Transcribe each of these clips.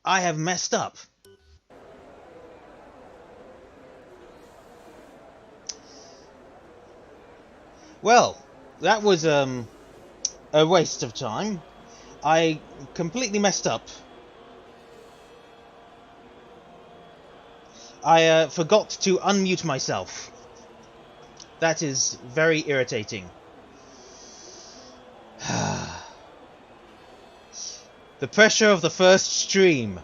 I have messed up. Well, that was a waste of time. I completely messed up. I forgot to unmute myself. That is very irritating. The pressure of the first stream.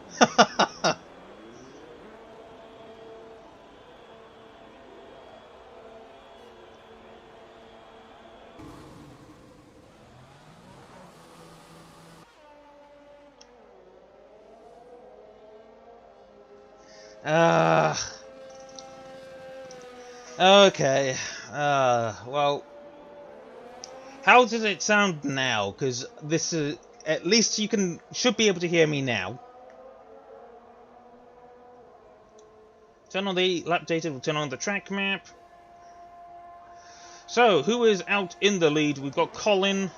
Okay. Well, how does it sound now? Because this at least you should be able to hear me now. Turn on the lap data, we'll turn on the track map. So, who is out in the lead? We've got Colin.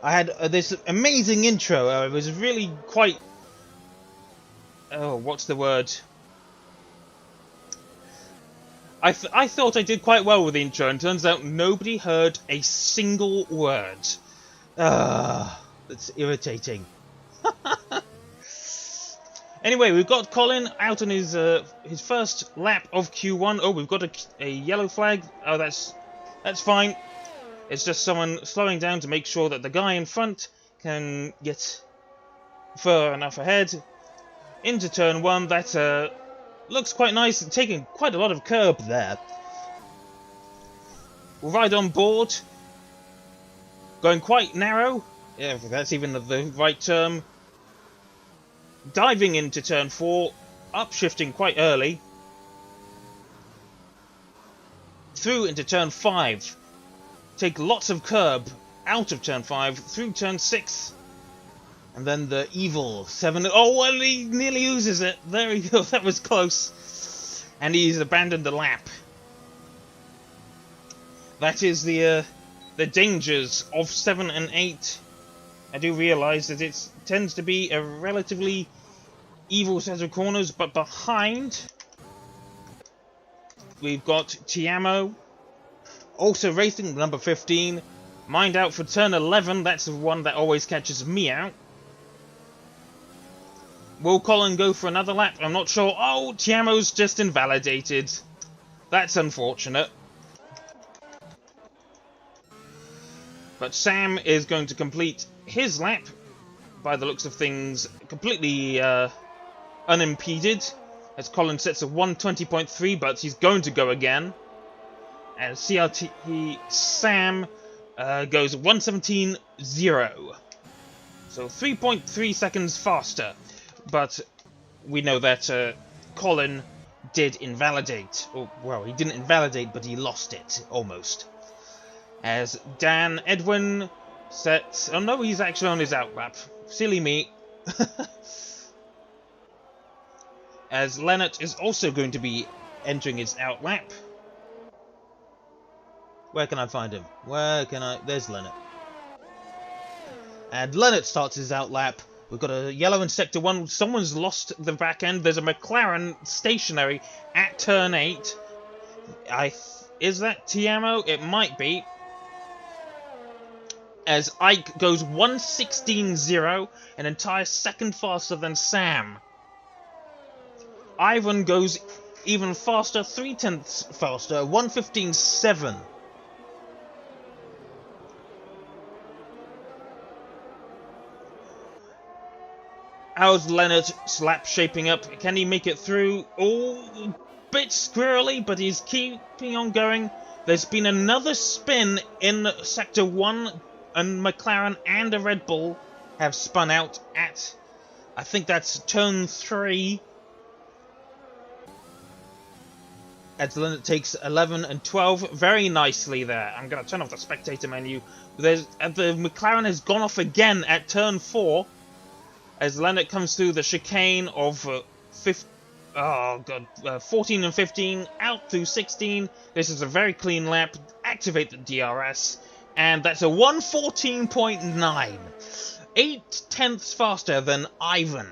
I had this amazing intro. It was really quite... Oh, what's the word? I thought I did quite well with the intro, and turns out nobody heard a single word. That's irritating. Anyway, we've got Colin out on his first lap of Q1. Oh, we've got a yellow flag. Oh, that's fine. It's just someone slowing down to make sure that the guy in front can get far enough ahead. Into turn 1, that looks quite nice, taking quite a lot of curb there. We'll ride on board. Going quite narrow, yeah, if that's even the right term. Diving into turn 4, upshifting quite early. Through into turn 5. Take lots of curb out of turn 5, through turn 6. And then the evil 7... Oh, well, he nearly loses it. There we go, that was close. And he's abandoned the lap. That is the dangers of 7 and 8. I do realise that it tends to be a relatively evil set of corners, but behind we've got Tiamo, also racing number 15. Mind out for turn 11, that's the one that always catches me out. Will Colin go for another lap? I'm not sure. Oh, Tiamo's just invalidated. That's unfortunate. But Sam is going to complete his lap, by the looks of things, completely unimpeded, as Colin sets a 120.3, but he's going to go again. And CRT Sam goes 117.0. So 3.3 seconds faster. But we know that Colin did invalidate. Oh, well, he didn't invalidate, but he lost it, almost. As Dan Edwin sets... Oh no, he's actually on his out lap. Silly me. As Leonard is also going to be entering his out lap. Where can I find him? Where can I... There's Leonard. And Leonard starts his out lap. We've got a yellow in Sector 1. Someone's lost the back end. There's a McLaren stationary at turn 8. Is that Tiamo? It might be. As Ike goes 116.0, an entire second faster than Sam. Ivan goes even faster, 0.3 faster, 115.7. How's Leonard's lap shaping up? Can he make it through? Oh, bit squirrely, but he's keeping on going. There's been another spin in Sector 1, and McLaren and a Red Bull have spun out at, I think that's turn 3. As Leonard takes 11 and 12 very nicely there. I'm going to turn off the spectator menu. The McLaren has gone off again at turn 4. As Leonard comes through the chicane of 14 and 15, out through 16. This is a very clean lap. Activate the DRS. And that's a 114.9. 0.8 faster than Ivan.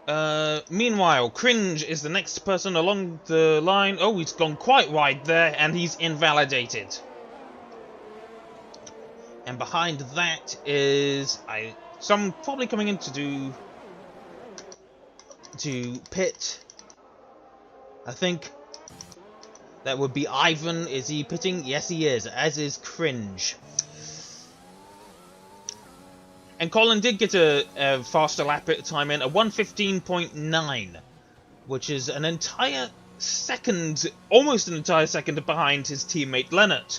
Meanwhile, Cringe is the next person along the line. Oh, he's gone quite wide there, and he's invalidated. And behind that is some probably coming in to pit. I think that would be Ivan. Is he pitting? Yes, he is. As is Cringe. And Colin did get a faster lap time in, a 1:15.9, which is an entire second, almost an entire second behind his teammate Leonard.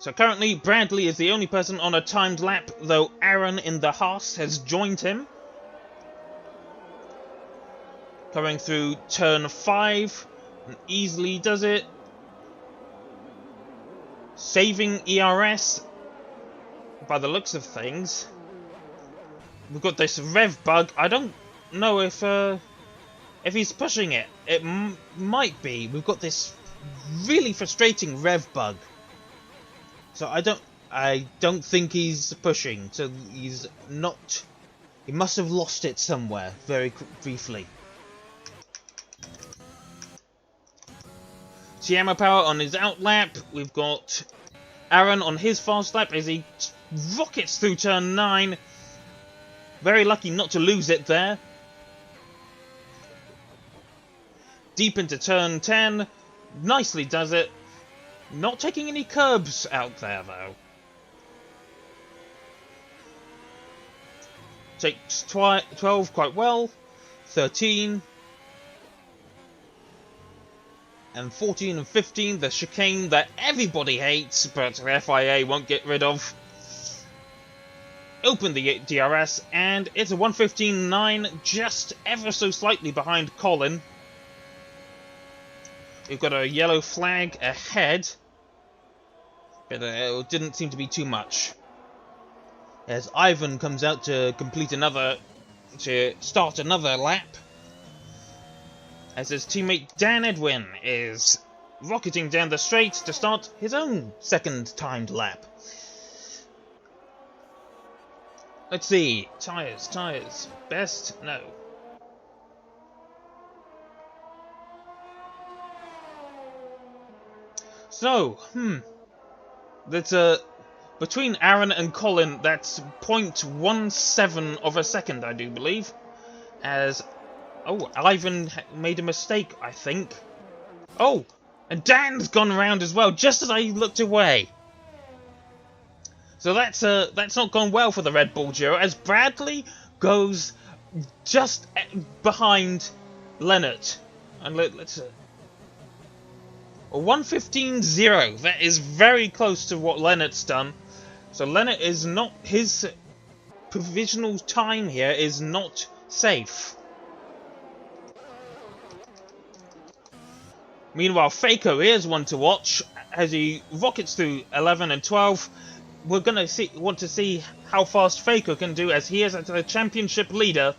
So currently, Bradley is the only person on a timed lap, though Aaron in the Haas has joined him. Coming through turn 5, and easily does it. Saving ERS, by the looks of things. We've got this rev bug. I don't know if he's pushing it. It might be. We've got this really frustrating rev bug. So I don't think he's pushing. So he's not. He must have lost it somewhere very briefly. Tiamo Power on his out lap. We've got Aaron on his fast lap as he rockets through turn 9. Very lucky not to lose it there. Deep into turn 10. Nicely does it. Not taking any curbs out there, though. Takes 12 quite well. 13. And 14 and 15, the chicane that everybody hates, but the FIA won't get rid of. Open the DRS, and it's a 1:15.9, just ever so slightly behind Colin. We've got a yellow flag ahead, but it didn't seem to be too much. As Ivan comes out to start another lap. As his teammate Dan Edwin is rocketing down the straight to start his own second timed lap. Let's see. Tyres. Best? No. So, that's between Aaron and Colin, that's 0.17 of a second, I do believe. As oh, Ivan made a mistake, I think. Oh, and Dan's gone around as well, just as I looked away. So that's not gone well for the Red Bull duo, as Bradley goes just behind Leonard. And let's a 1:15.0. That is very close to what Leonard's done. So Leonard is not, his provisional time here is not safe. Meanwhile, Faco, here's one to watch as he rockets through 11 and 12. We're gonna want to see how fast Faco can do, as he is the championship leader.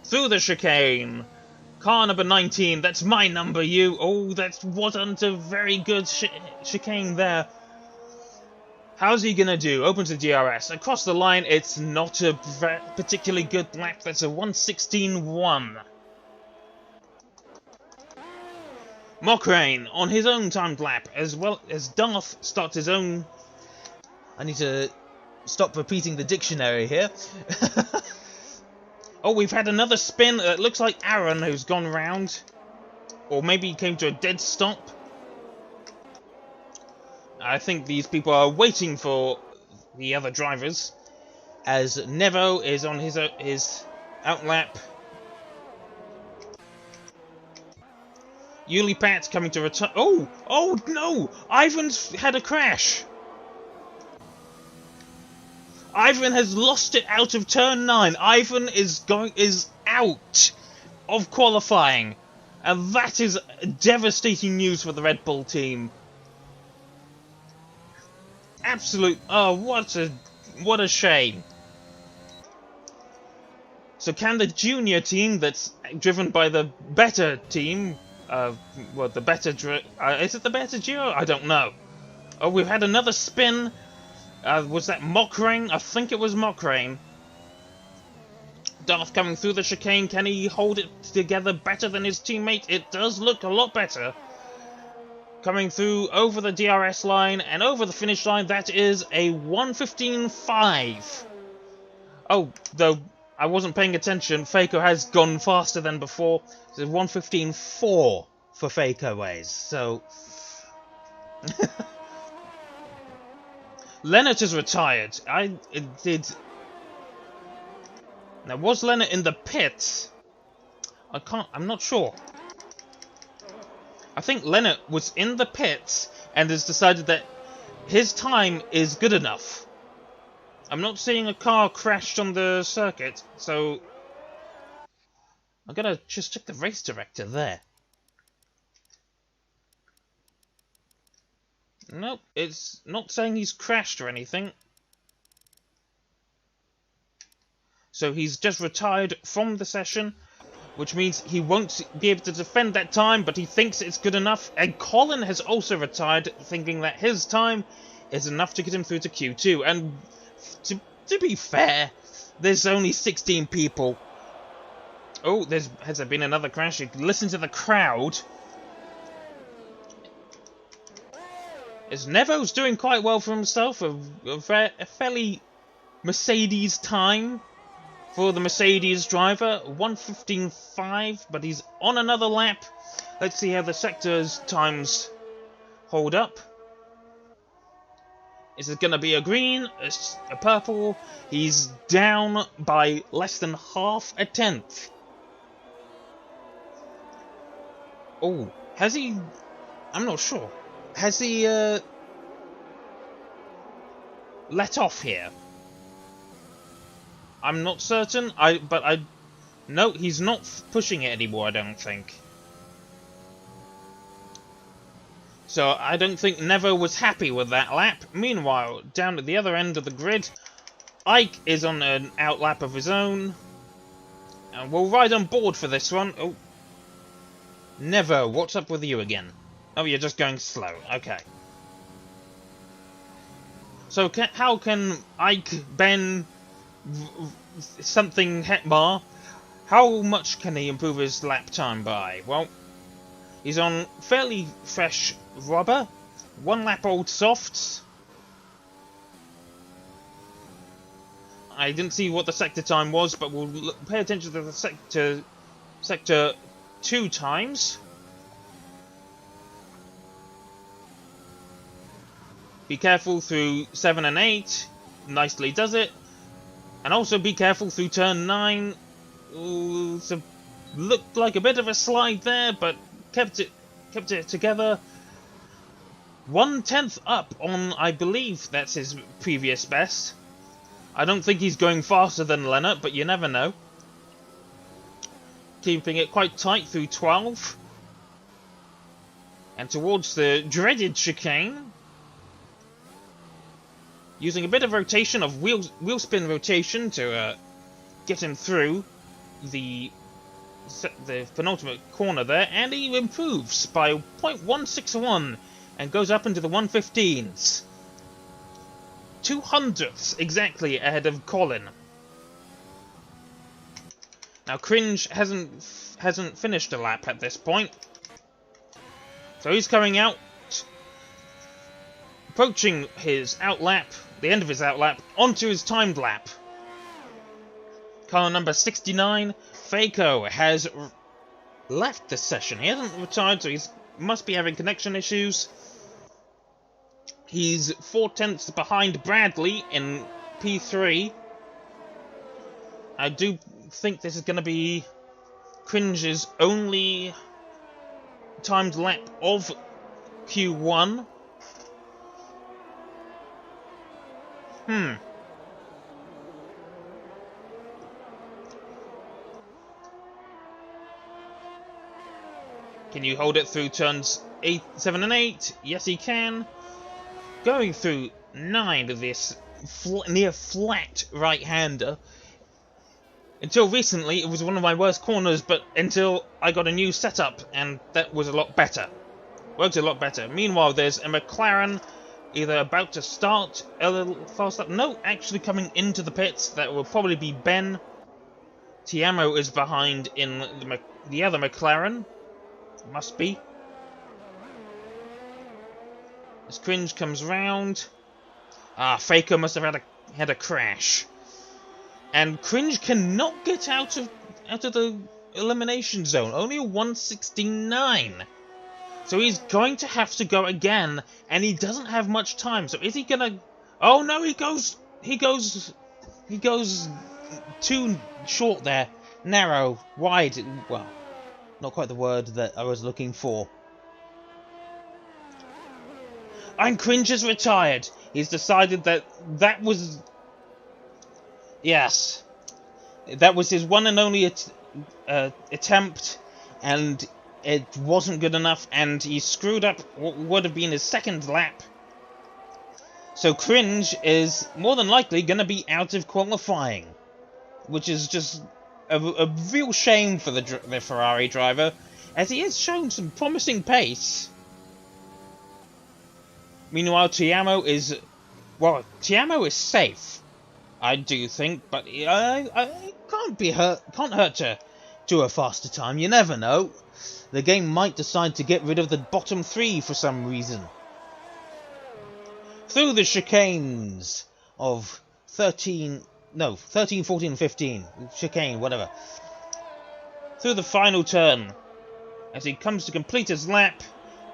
Through the chicane. Car number 19, that's my number, you. Oh, that's what onto very good chicane there. How's he gonna do? Opens the DRS. Across the line, it's not a particularly good lap. That's a 1:16.1. Mokrane on his own timed lap, as well as Darth starts his own. I need to stop repeating the dictionary here. Oh, we've had another spin. It looks like Aaron who's gone round. Or maybe he came to a dead stop. I think these people are waiting for the other drivers. As Nevo is on his out lap. Ulipat coming to return. Oh no! Ivan's had a crash. Ivan has lost it out of turn 9. Ivan is out of qualifying, and that is devastating news for the Red Bull team. Absolute. Oh, what a shame. So can the junior team that's driven by the better team, well, the better is it the better duo? I don't know. Oh, we've had another spin. Was that Mock Rain? I think it was Mock Rain. Darth coming through the chicane. Can he hold it together better than his teammate? It does look a lot better. Coming through over the DRS line and over the finish line. That is a 1:15.5. Oh, though I wasn't paying attention. Faco has gone faster than before. It's 1:15.4 for Faco ways. So Leonard is retired. Now, was Leonard in the pits? I'm not sure. I think Leonard was in the pits and has decided that his time is good enough. I'm not seeing a car crashed on the circuit, so I'm gonna just check the race director there. Nope, it's not saying he's crashed or anything. So he's just retired from the session, which means he won't be able to defend that time, but he thinks it's good enough. And Colin has also retired, thinking that his time is enough to get him through to Q2. And to be fair, there's only 16 people. Oh, has there been another crash? You can listen to the crowd. As Nevo's doing quite well for himself, a fairly Mercedes time for the Mercedes driver, 1:15.5, but he's on another lap. Let's see how the sector's times hold up. Is it going to be a green, a purple? He's down by less than half a tenth. Oh, has he? I'm not sure. Has he let off here? I'm not certain. No, he's not pushing it anymore, I don't think. So I don't think Nevo was happy with that lap. Meanwhile, down at the other end of the grid, Ike is on an outlap of his own. And we'll ride on board for this one. Oh, Nevo, what's up with you again? Oh, you're just going slow. Okay. So how can Ike, Ben, something Hetmar, how much can he improve his lap time by? Well, he's on fairly fresh rubber, 1 lap old softs. I didn't see what the sector time was, but we'll pay attention to the sector 2 times. Be careful through 7 and 8. Nicely does it. And also be careful through turn 9. Ooh, so looked like a bit of a slide there, but kept it together. 1/10 up on, I believe that's his previous best. I don't think he's going faster than Leonard, but you never know. Keeping it quite tight through 12. And towards the dreaded chicane. Using a bit of rotation, of wheel spin rotation to get him through the penultimate corner there, and he improves by 0.161 and goes up into the 115s. 200ths exactly ahead of Colin. Now Cringe hasn't finished a lap at this point, so he's coming out, approaching his outlap, the end of his outlap, onto his timed lap. Car number 69, Faco, has left the session. He hasn't retired, so he must be having connection issues. He's 4/10 behind Bradley in P3. I do think this is going to be Cringe's only timed lap of Q1. Can you hold it through turns 7 and 8? Yes, he can. Going through 9 of this near flat right-hander. Until recently, it was one of my worst corners, but until I got a new setup, and that was a lot better. Worked a lot better. Meanwhile, there's a McLaren either about to start a little fast lap. No, actually coming into the pits. That will probably be Ben. Tiamo is behind in the other McLaren. Must be. As Cringe comes round. Faker must have had a crash. And Cringe cannot get out of the elimination zone. Only a 169. So he's going to have to go again, and he doesn't have much time. So is he gonna? Oh no, he goes too short there. Narrow, wide. Well, not quite the word that I was looking for. And Cringe is retired. He's decided that was... Yes. That was his one and only attempt, and it wasn't good enough, and he screwed up what would have been his second lap. So Cringe is more than likely going to be out of qualifying, which is just a real shame for the Ferrari driver, as he has shown some promising pace. Meanwhile, Tiamo is safe, I do think, but I can't hurt to do a faster time. You never know. The game might decide to get rid of the bottom three for some reason. Through the chicanes of 13, 14, 15, chicane, whatever. Through the final turn, as he comes to complete his lap,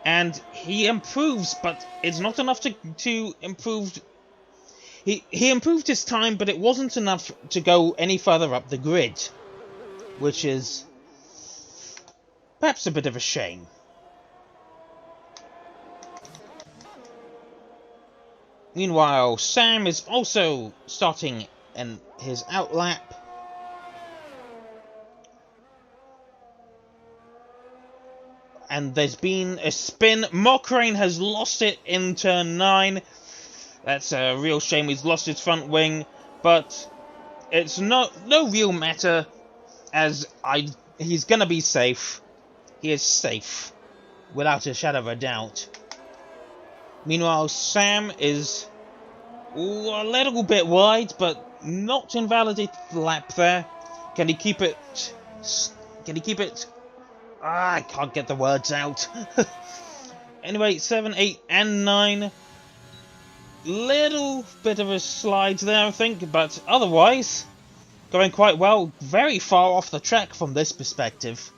and he improves, but it's not enough to improve. He improved his time, but it wasn't enough to go any further up the grid, which is perhaps a bit of a shame. Meanwhile, Sam is also starting in his outlap. And there's been a spin. Mockrane has lost it in turn 9. That's a real shame. He's lost his front wing, but it's no real matter, as he's gonna be safe. He is safe, without a shadow of a doubt. Meanwhile, Sam is a little bit wide, but not invalidated the lap there. Can he keep it? Can he keep it? I can't get the words out. Anyway, 7, 8, and 9. Little bit of a slide there, I think, but otherwise going quite well. Very far off the track from this perspective.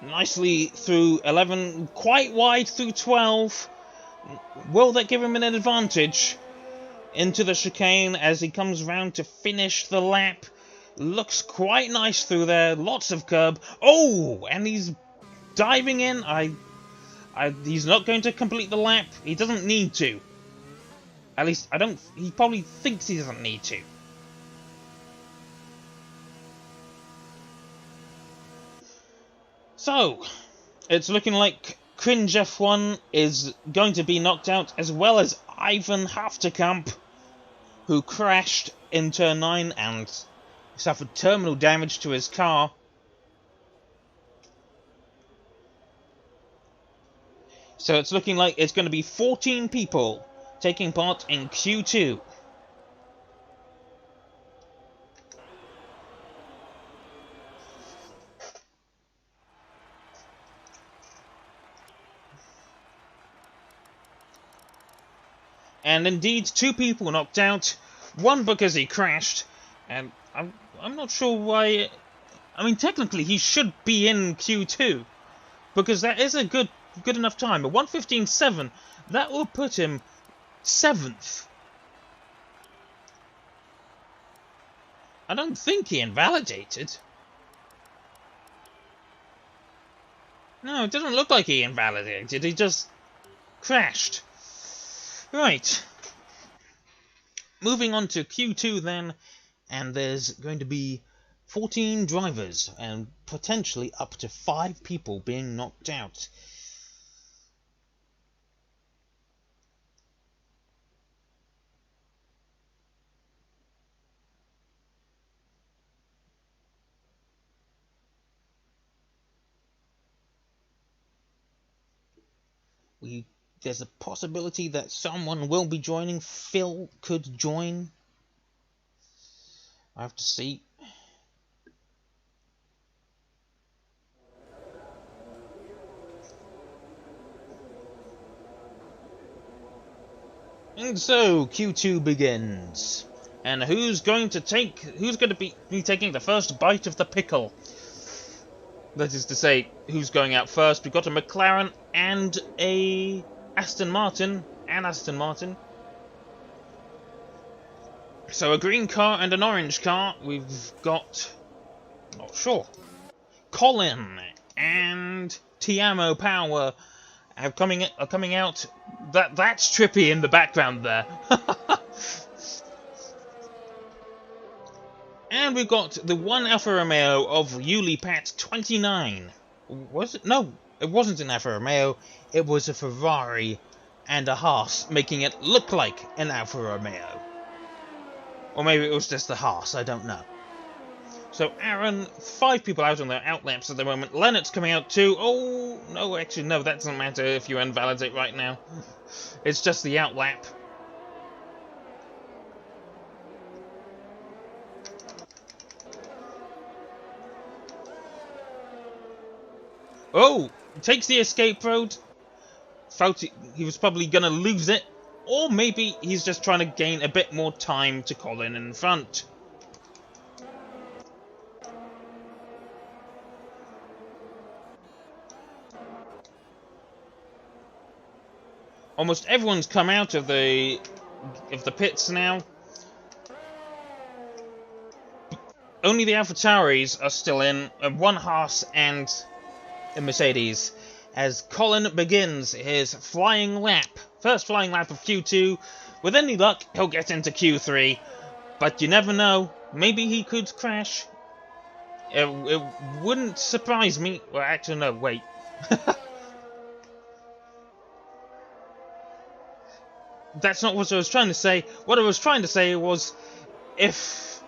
Nicely through 11, quite wide through 12. Will that give him an advantage? Into the chicane as he comes round to finish the lap. Looks quite nice through there. Lots of curb. Oh, and he's diving in. He's not going to complete the lap. He doesn't need to. At least, he probably thinks he doesn't need to. So, it's looking like Cringe F1 is going to be knocked out, as well as Ivan Hafterkamp, who crashed in turn 9 and suffered terminal damage to his car. So it's looking like it's going to be 14 people taking part in Q2. And indeed, 2 people knocked out. One because he crashed, and I'm not sure why. I mean, technically he should be in Q2 because that is a good enough time. A 1:15.7, that will put him 7th. I don't think he invalidated. No, it doesn't look like he invalidated. He just crashed. Right. Moving on to Q2 then, and there's going to be 14 drivers and potentially up to 5 people being knocked out. There's a possibility that someone will be joining. Phil could join. I have to see. And so Q2 begins. And who's going to be taking the first bite of the pickle? That is to say, who's going out first? We've got a McLaren and a Aston Martin. So a green car and an orange car. We've got, not sure, Colin and Tiamo Power are coming out. That's trippy in the background there. And we've got the one Alfa Romeo of Ulipat 29. Was it? No, it wasn't an Alfa Romeo. It was a Ferrari and a Haas, making it look like an Alfa Romeo. Or maybe it was just the Haas, I don't know. So Aaron, 5 people out on their outlaps at the moment. Leonard's coming out too. Oh, no, actually, no, that doesn't matter if you invalidate right now. It's just the outlap. Oh, takes the escape road. Felt he was probably going to lose it. Or maybe he's just trying to gain a bit more time to Colin in front. Almost everyone's come out of the pits now. Only the AlphaTauris are still in, one Haas and a Mercedes, as Colin begins his flying lap. First flying lap of Q2. With any luck, he'll get into Q3. But you never know. Maybe he could crash. It wouldn't surprise me. Well, actually, no, wait. That's not what I was trying to say. What I was trying to say was, if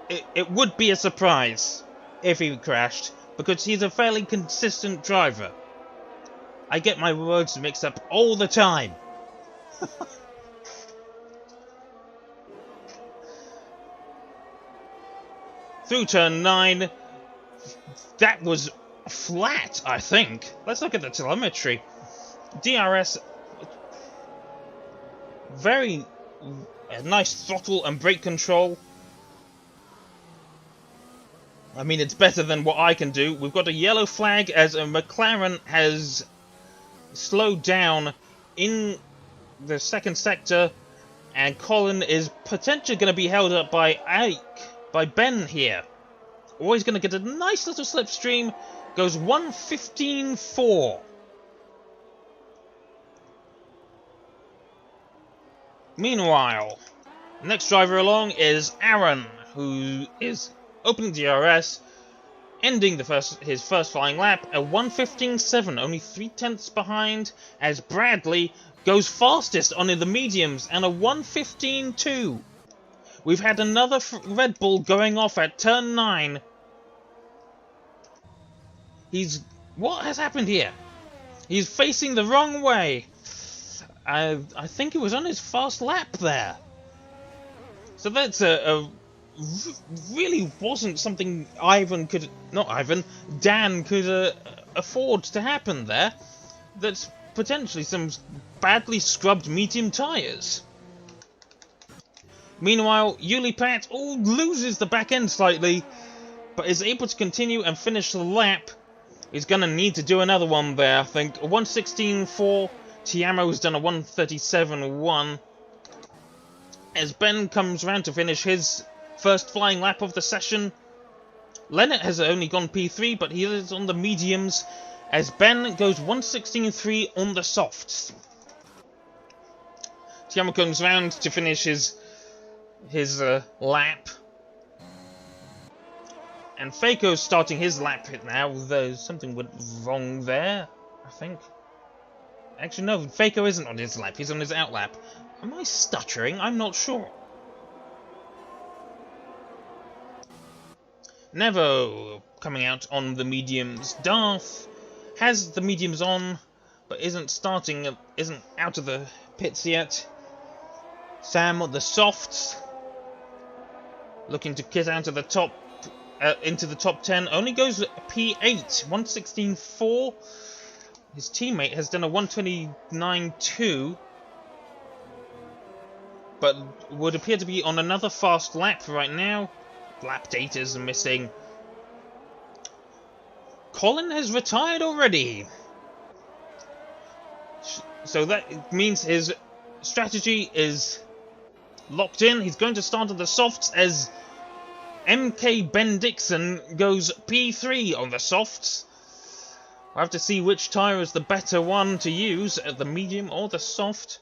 it would be a surprise if he crashed, because he's a fairly consistent driver. I get my words mixed up all the time. Through turn 9, that was flat, I think. Let's look at the telemetry. DRS, very nice throttle and brake control. I mean, it's better than what I can do. We've got a yellow flag as a McLaren has slowed down in the second sector, and Colin is potentially going to be held up by Ben here. Always going to get a nice little slipstream. Goes 1:15.4. Meanwhile, the next driver along is Aaron, who is opening DRS, ending his first flying lap at 1:15.7, only 3/10 behind, as Bradley goes fastest on the mediums and a 1:15.2. We've had another Red Bull going off at turn 9. What has happened here? He's facing the wrong way. I think he was on his fast lap there. So that's really wasn't something Dan could afford to happen there. That's potentially some badly scrubbed medium tyres. Meanwhile, Ulipat loses the back end slightly, but is able to continue and finish the lap. He's going to need to do another one there, I think. 1:16.4. Tiamo's done a 1:37.1. As Ben comes around to finish his first flying lap of the session. Leonard has only gone P3, but he is on the mediums, as Ben goes 1:16.3 on the softs. Tiamo comes round to finish his lap. And Faco's starting his lap now, though something went wrong there, I think. Actually, no, Faco isn't on his lap, he's on his out lap. Am I stuttering? I'm not sure. Nevo coming out on the mediums. Darth has the mediums on, but isn't out of the pits yet. Sam on the softs, looking to get out of the top, into the top 10. Only goes P8, 1:16.4. His teammate has done a 1:29.2, but would appear to be on another fast lap right now. Lap data's missing. Colin has retired already. So that means his strategy is locked in. He's going to start on the softs as MK Ben Dixon goes P3 on the softs. I'll have to see which tyre is the better one to use, the medium or the soft.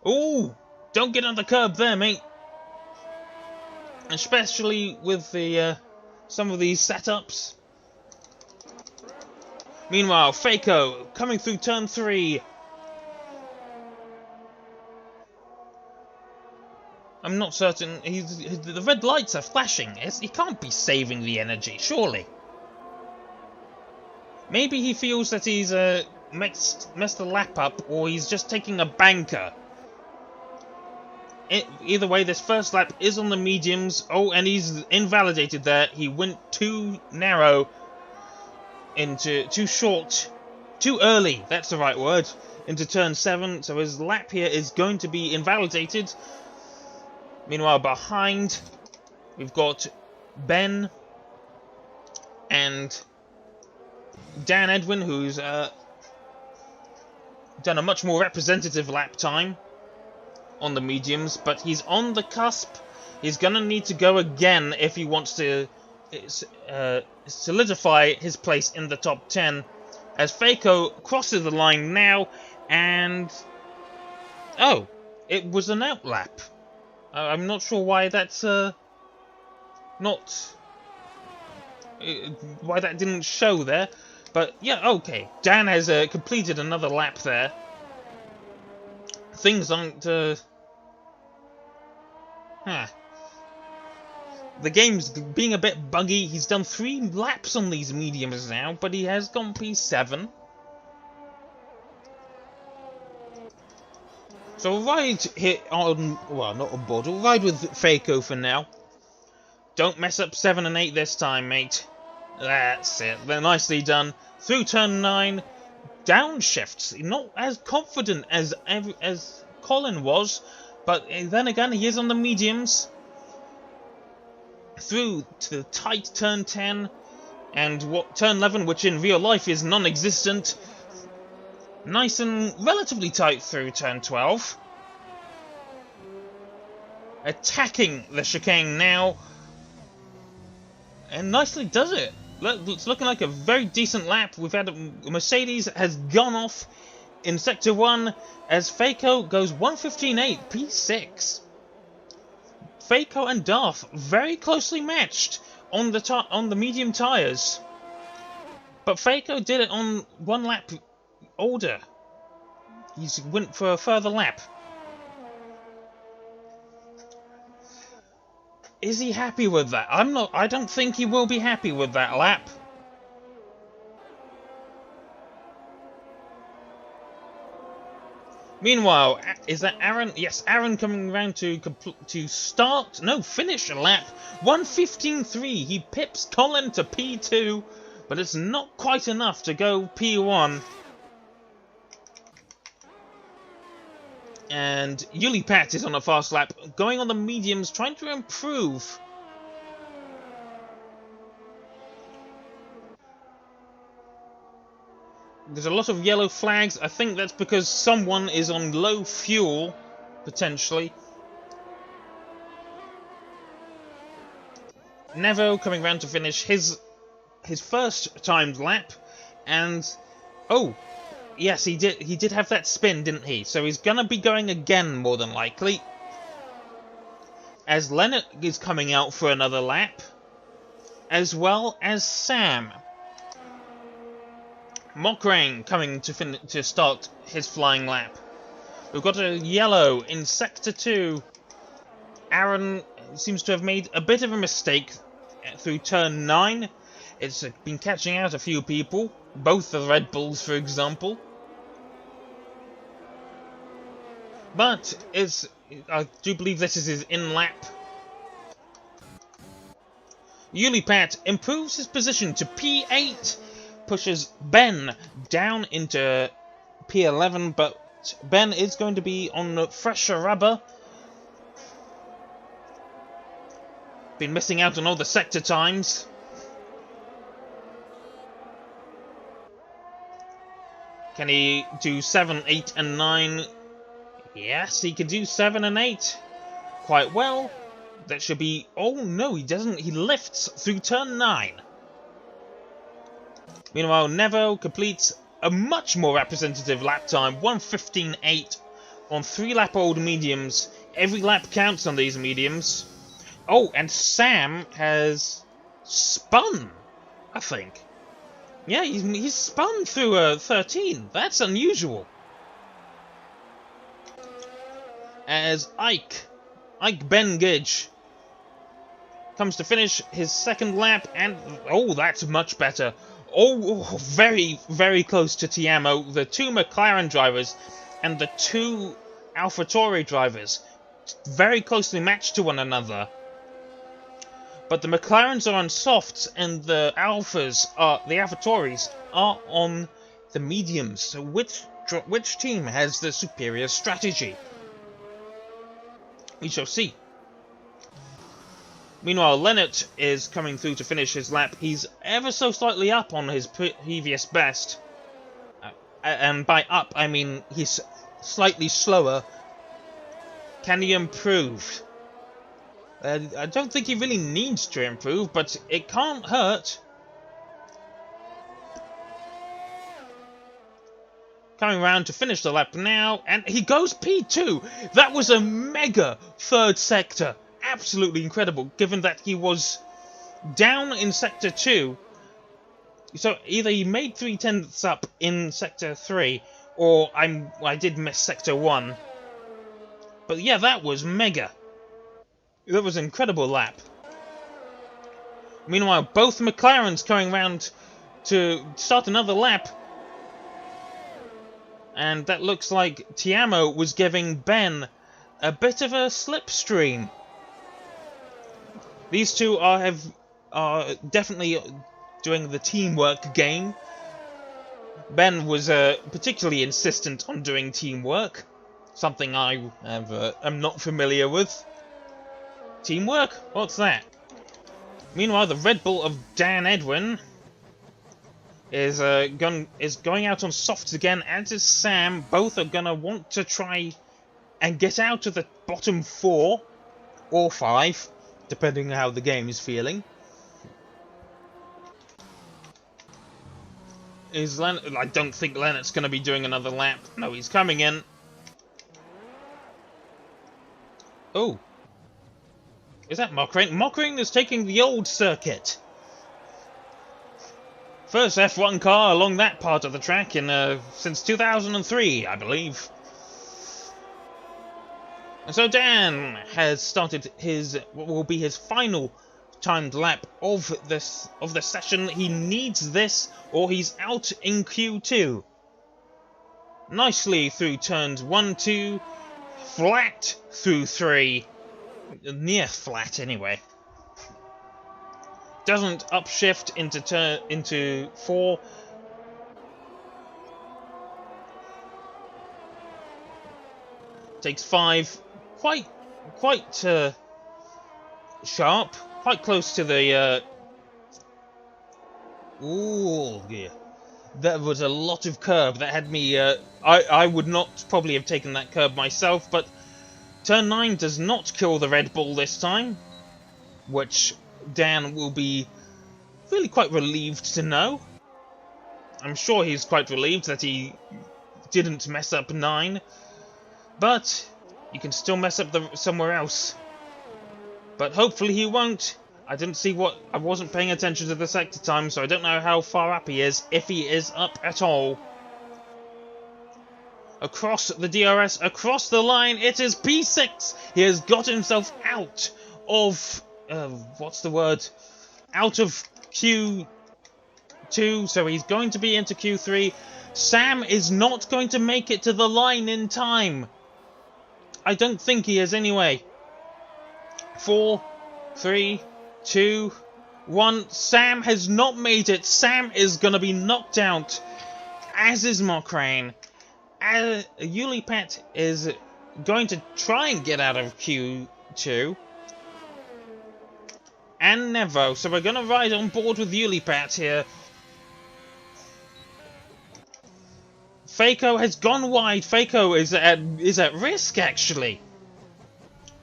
Ooh, don't get on the curb there, mate. Especially with the some of these setups. Meanwhile, Faco coming through turn 3. I'm not certain. The red lights are flashing. He can't be saving the energy, surely. Maybe he feels that he's messed the lap up, or he's just taking a banker. Either way, this first lap is on the mediums. Oh, and he's invalidated there. He went too narrow, too short, too early. That's the right word. Into turn 7. So his lap here is going to be invalidated. Meanwhile, behind, we've got Ben and Dan Edwin, who's done a much more representative lap time on the mediums, but he's on the cusp. He's going to need to go again if he wants to solidify his place in the top 10, as Faco crosses the line now, and oh, it was an out lap. I'm not sure why that's why that didn't show there, but yeah, okay. Dan has completed another lap there. Things aren't the game's being a bit buggy. He's done 3 laps on these mediums now, but he has gone P7. So we'll ride here on, well, not on board, we'll ride with Faco for now. Don't mess up 7 and 8 this time, mate. That's it. They're nicely done. Through turn 9, downshifts. Not as confident as Colin was, but then again, he is on the mediums. Through to the tight turn 10, and turn 11, which in real life is non-existent. Nice and relatively tight through turn 12. Attacking the chicane now. And nicely does it. It's looking like a very decent lap. We've had Mercedes has gone off in sector 1 as Faco goes 1:15.8, P6. Faco and Darth very closely matched on the medium tyres. But Faco did it on 1 lap older. He went for a further lap. Is he happy with that? I don't think he will be happy with that lap. Meanwhile, is that Aaron? Yes, Aaron coming around to finish a lap. 1:15.3. He pips Colin to P2, but it's not quite enough to go P1. And Yuli Pat is on a fast lap, going on the mediums, trying to improve. There's a lot of yellow flags. I think that's because someone is on low fuel, potentially. Nevo coming round to finish his first timed lap, and oh, yes, he did have that spin, didn't he? So he's gonna be going again, more than likely. As Leonard is coming out for another lap, as well as Sam. Mokrain coming to start his flying lap. We've got a yellow in sector 2. Aaron seems to have made a bit of a mistake through turn 9. It's been catching out a few people, both the Red Bulls, for example. But I do believe this is his in-lap. Ulipat improves his position to P8, pushes Ben down into P11, but Ben is going to be on fresher rubber. Been missing out on all the sector times. Can he do 7, 8, and 9? Yes, he can do 7 and 8 quite well. That should be... Oh, no, he doesn't. He lifts through turn 9. Meanwhile, Nevo completes a much more representative lap time. 1:15.8 on 3-lap-old mediums. Every lap counts on these mediums. Oh, and Sam has spun, I think. Yeah, he's spun through 13. That's unusual. As Ike Ben-Gidge comes to finish his second lap, and oh, that's much better. Oh, very, very close to Tiamo. The 2 McLaren drivers and the 2 AlphaTauri drivers very closely matched to one another. But the McLarens are on softs, and the AlphaTauris are on the mediums. So which team has the superior strategy? We shall see. Meanwhile, Lennart is coming through to finish his lap. He's ever so slightly up on his previous best. And by up, I mean he's slightly slower. Can he improve? I don't think he really needs to improve, but it can't hurt. Coming round to finish the lap now, and he goes P2! That was a mega third sector. Absolutely incredible, given that he was down in Sector 2. So either he made 3/10ths up in Sector 3, or I did miss Sector 1. But yeah, that was mega. That was an incredible lap. Meanwhile, both McLarens coming round to start another lap. And that looks like Tiamo was giving Ben a bit of a slipstream. These two are definitely doing the teamwork game. Ben was particularly insistent on doing teamwork, something I am not familiar with. Teamwork? What's that? Meanwhile, the Red Bull of Dan Edwin is going out on softs again, as is Sam. Both are gonna want to try and get out of the bottom 4 or 5, depending on how the game is feeling. I don't think Lennart's gonna be doing another lap. No, he's coming in. Oh. Is that Mockring? Mockring is taking the old circuit. First F1 car along that part of the track in since 2003, I believe. And so Dan has started what will be his final timed lap of the session. He needs this, or he's out in Q2. Nicely through turns 1, 2, flat through 3. Near flat, anyway. Doesn't upshift into 4. Takes 5. Quite sharp. Quite close to the. Ooh, yeah. That was a lot of curb. That had me. I would not probably have taken that curb myself, but turn 9 does not kill the Red Bull this time, which Dan will be really quite relieved to know. I'm sure he's quite relieved that he didn't mess up 9, but you can still mess up somewhere else. But hopefully he won't. I wasn't paying attention to the sector time, so I don't know how far up he is, if he is up at all. Across the DRS, across the line, it is P6! He has got himself out of, what's the word? Out of Q2, so he's going to be into Q3. Sam is not going to make it to the line in time. I don't think he is anyway. 4, 3, 2, 1. Sam has not made it. Sam is going to be knocked out, as is Mokrane. Ulipat is going to try and get out of Q2. And Nevo. So we're going to ride on board with Ulipat here. Faco has gone wide. Faco is at risk, actually.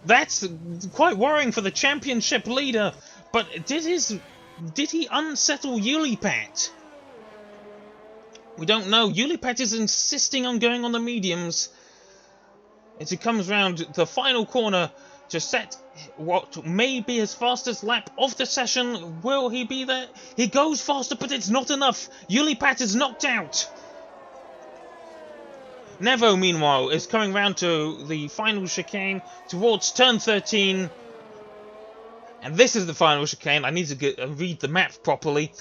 That's quite worrying for the championship leader. But did he unsettle Ulipat? We don't know. Ulipat is insisting on going on the mediums. As he comes round the final corner to set what may be his fastest lap of the session. Will he be there? He goes faster, but it's not enough. Ulipat is knocked out. Nevo, meanwhile, is coming round to the final chicane towards turn 13. And this is the final chicane. I need to read the map properly.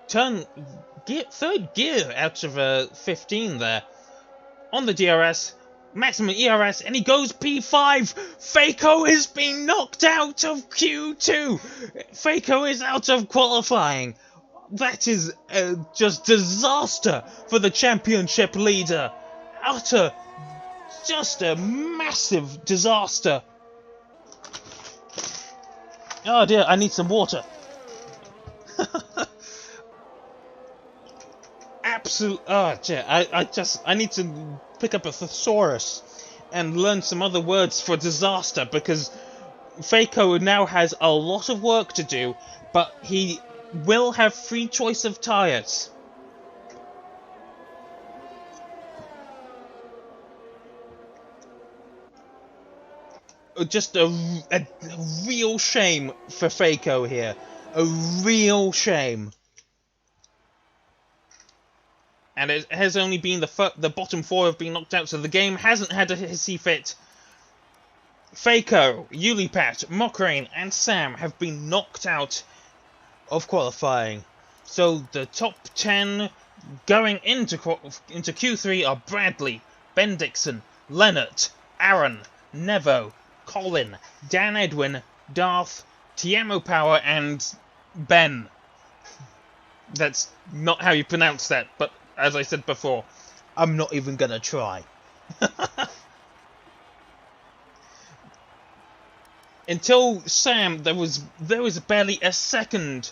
Third gear out of 15 there. On the DRS, maximum ERS, and he goes P5. Faco has been knocked out of Q2. Faco is out of qualifying. That is just disaster for the championship leader. Just a massive disaster. Oh dear, I need some water. Absolute. Oh dear, I need to pick up a thesaurus and learn some other words for disaster, because Faco now has a lot of work to do, but he will have free choice of tyres. Just a real shame for Faco here. A real shame. And it has only been the bottom 4 have been knocked out, so the game hasn't had a hissy fit. Faco, Ulipat, Mokrane, and Sam have been knocked out of qualifying. So the top 10 going into Q3 are Bradley, Ben Dixon, Leonard, Aaron, Nevo, Colin, Dan Edwin, Darth, Tiamo Power, and Ben. That's not how you pronounce that, but as I said before, I'm not even gonna try. Until Sam, there was barely a second.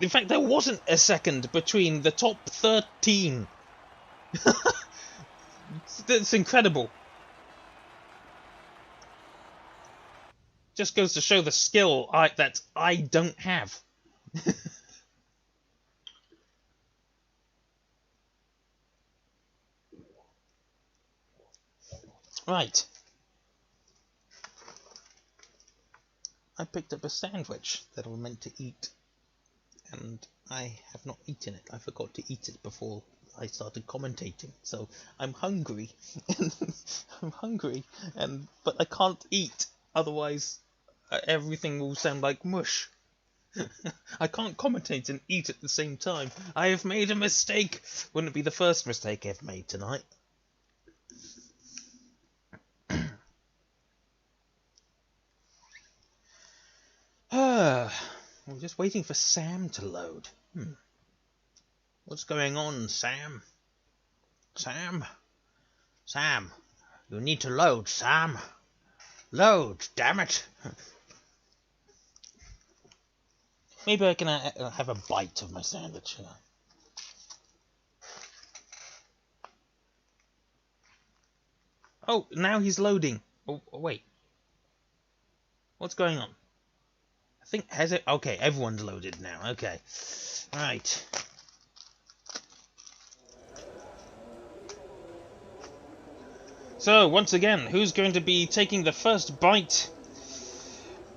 In fact, there wasn't a second between the top 13. That's incredible. Just goes to show the skill that I don't have. Right. I picked up a sandwich that I was meant to eat, and I have not eaten it. I forgot to eat it before I started commentating, so I'm hungry. But I can't eat, otherwise everything will sound like mush. I can't commentate and eat at the same time. I have made a mistake. Wouldn't it be the first mistake I've made tonight? We're just waiting for Sam to load. What's going on, Sam? Sam, you need to load, Sam. Load, damn it. Maybe I can have a bite of my sandwich. Oh, now he's loading. Oh, wait. What's going on? I think, has it? Okay, everyone's loaded now. Okay. Right. So, once again, who's going to be taking the first bite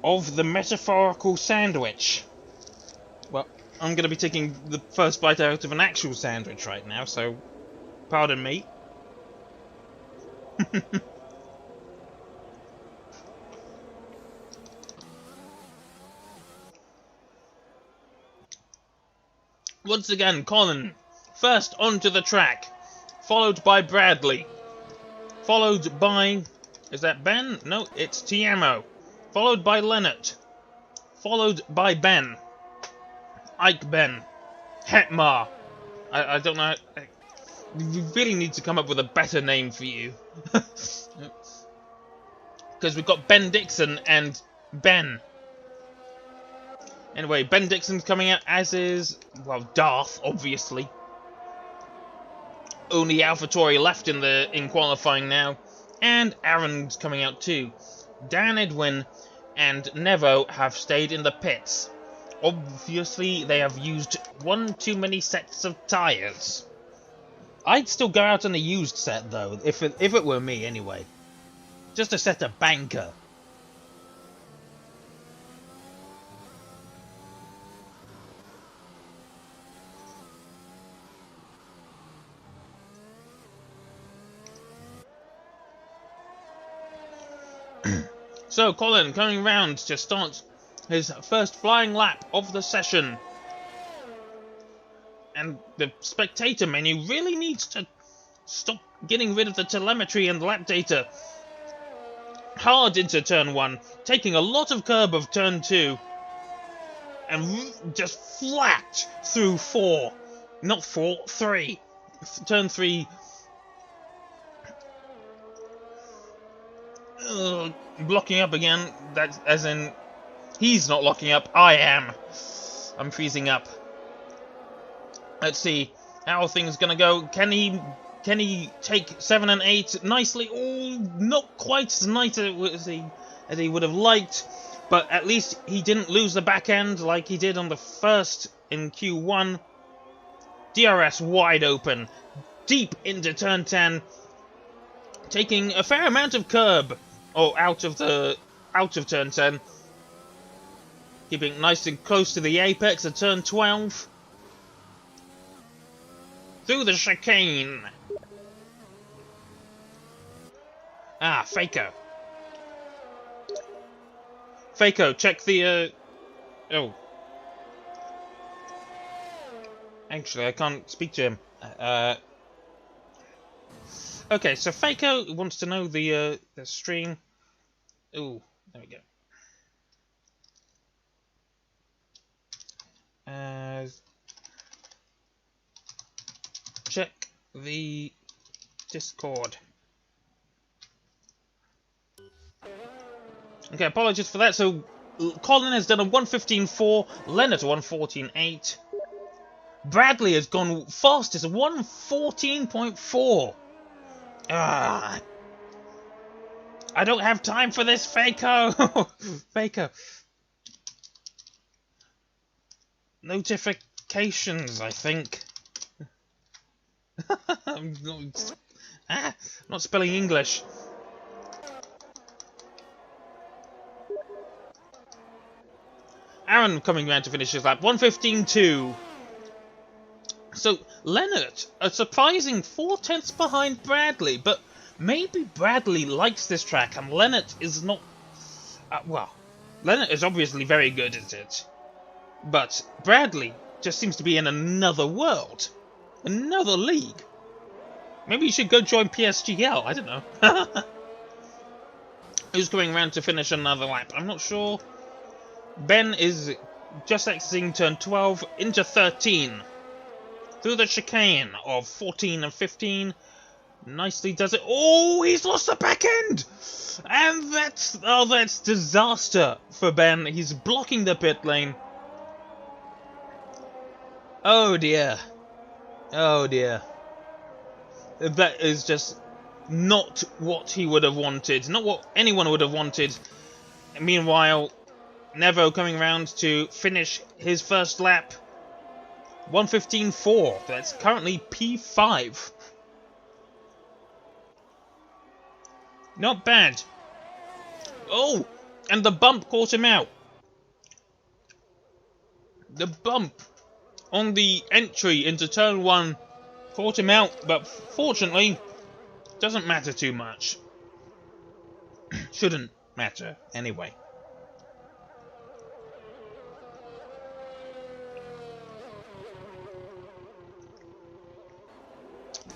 of the metaphorical sandwich? Well, I'm going to be taking the first bite out of an actual sandwich right now, so pardon me. Once again, Colin, first onto the track, followed by Bradley. Followed by... Is that Ben? No, it's Tiamo. Followed by Leonard. Followed by Ben. Ike Ben. Hetmar. I don't know... We really need to come up with a better name for you. Because we've got Ben Dixon and Ben. Anyway, Ben Dixon's coming out, as is, well, Darth, obviously. Only AlphaTauri left in qualifying now. And Aaron's coming out too. Dan Edwin and Nevo have stayed in the pits. Obviously, they have used one too many sets of tyres. I'd still go out on a used set, though, if it were me, anyway. Just to set a banker. So, Colin coming round to start his first flying lap of the session. And the spectator menu really needs to stop getting rid of the telemetry and lap data. Hard into turn 1, taking a lot of curb of turn 2. And just flat through 4. Not 4, 3. Turn 3. Blocking up again. That's as in he's not locking up. I am. I'm freezing up. Let's see how things gonna go. Can he take 7 and 8 nicely? Oh, not quite as nice as he would have liked, but at least he didn't lose the back end like he did on the first in Q1. DRS wide open, deep into turn 10, taking a fair amount of curb. Out of turn 10. Keeping nice and close to the apex of turn 12. Through the chicane. Faco. Faco, check the, Actually, I can't speak to him. Okay, so Faco wants to know the stream. Ooh, there we go. Check the Discord. Okay, apologies for that. So, Colin has done a 1:15.4, Leonard a 1:14.8. Bradley has gone fastest, 1:14.4. I don't have time for this, Faco! Faco. Notifications, I think. I'm not spelling English. Aaron coming round to finish his lap, 1:15.2. So, Leonard, a surprising 4/10 behind Bradley, but maybe Bradley likes this track and Leonard is not... Leonard is obviously very good at it, but Bradley just seems to be in another world, another league. Maybe you should go join PSGL, I don't know. Who's coming around to finish another lap? I'm not sure. Ben is just exiting turn 12 into 13. Through the chicane of 14 and 15. Nicely does it. Oh, he's lost the back end! And that's disaster for Ben. He's blocking the pit lane. Oh dear. Oh dear. That is just not what he would have wanted. Not what anyone would have wanted. Meanwhile, Nevo coming round to finish his first lap. 1:15.4. That's currently P5. Not bad. Oh, and the bump caught him out. The bump on the entry into turn 1 caught him out, but fortunately, doesn't matter too much. Shouldn't matter, anyway.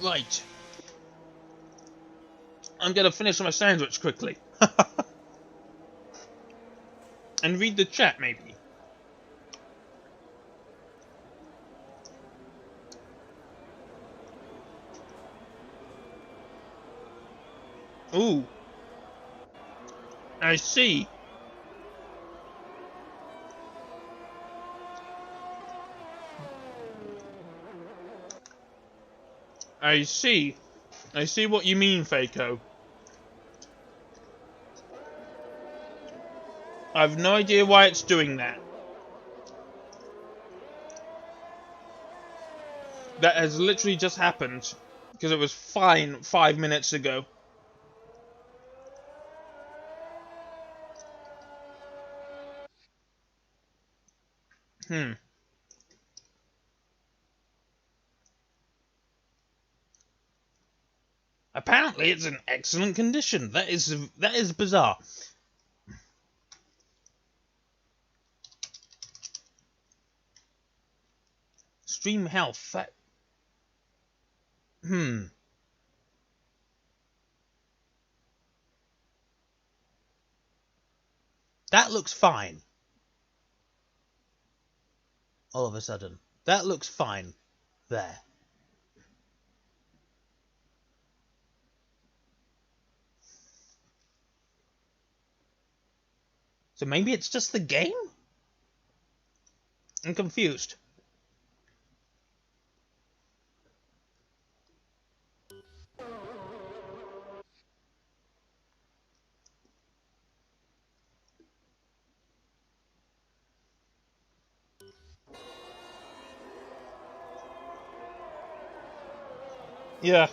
Right. I'm gonna finish my sandwich quickly. And read the chat, maybe. Ooh. I see. I see. I see what you mean, Faco. I have no idea why it's doing that. That has literally just happened. Because it was fine 5 minutes ago. Apparently it's in excellent condition. That is bizarre. Stream health. That looks fine. All of a sudden. That looks fine. There. So maybe it's just the game? I'm confused. Yeah,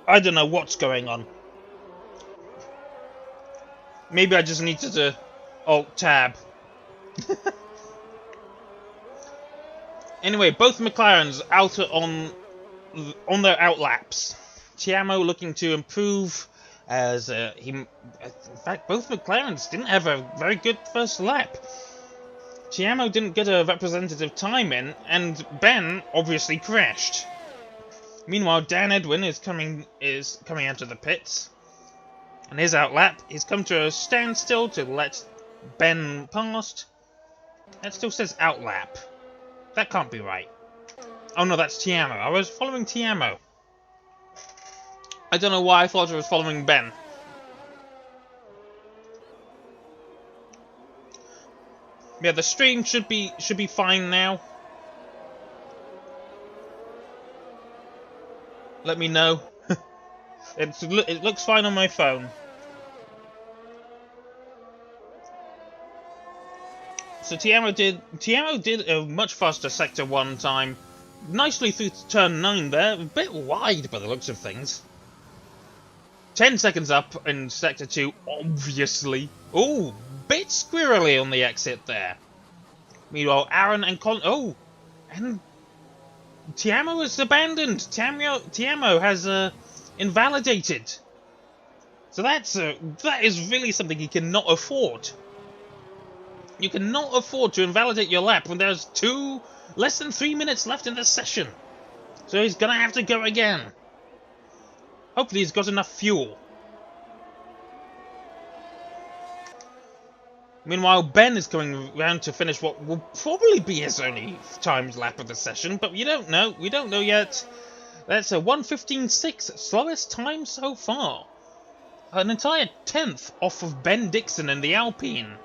I don't know what's going on. Maybe I just needed to Alt-Tab. Anyway, both McLarens out on their outlaps. Tiamo looking to improve as in fact, both McLarens didn't have a very good first lap. Tiamo didn't get a representative time in, and Ben obviously crashed. Meanwhile, Dan Edwin is coming out of the pits. And his outlap, he's come to a standstill to let Ben past. That still says outlap. That can't be right. Oh no, that's Tiamo. I was following Tiamo. I don't know why I thought I was following Ben. Yeah, the stream should be fine now. Let me know. It looks fine on my phone. So Tiamo did a much faster Sector 1 time. Nicely through turn 9 there. A bit wide by the looks of things. 10 seconds up in Sector 2, obviously. Ooh, bit squirrely on the exit there. Meanwhile, Aaron and and Tiamo has abandoned. Tiamo has invalidated. So that is really something he cannot afford. You cannot afford to invalidate your lap when there's less than 3 minutes left in this session. So he's gonna have to go again. Hopefully he's got enough fuel. Meanwhile, Ben is coming round to finish what will probably be his only timed lap of the session, but you don't know. We don't know yet. That's a 1:15.6, slowest time so far. An entire 10th off of Ben Dixon in the Alpine.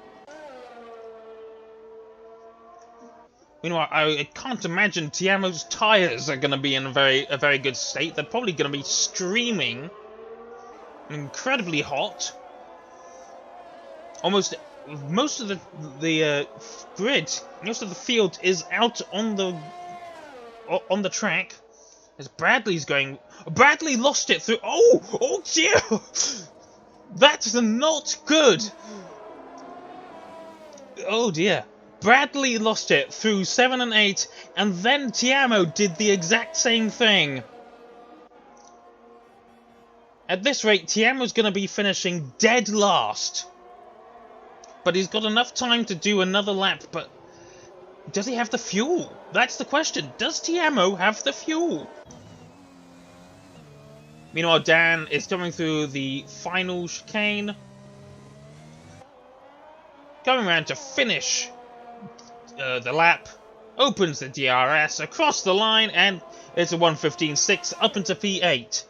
Meanwhile, I can't imagine Tiamo's tyres are going to be in a very good state. They're probably going to be streaming, incredibly hot. Most of the grid, most of the field is out on the track. As Bradley's going, Bradley lost it through. Oh dear, that's not good. Oh dear. Bradley lost it through 7 and 8, and then Tiamo did the exact same thing. At this rate, Tiamo's going to be finishing dead last. But he's got enough time to do another lap, but does he have the fuel? That's the question. Does Tiamo have the fuel? Meanwhile, Dan is coming through the final chicane, going around to finish the lap, opens the DRS across the line, and it's a 1:15.6 up into P8.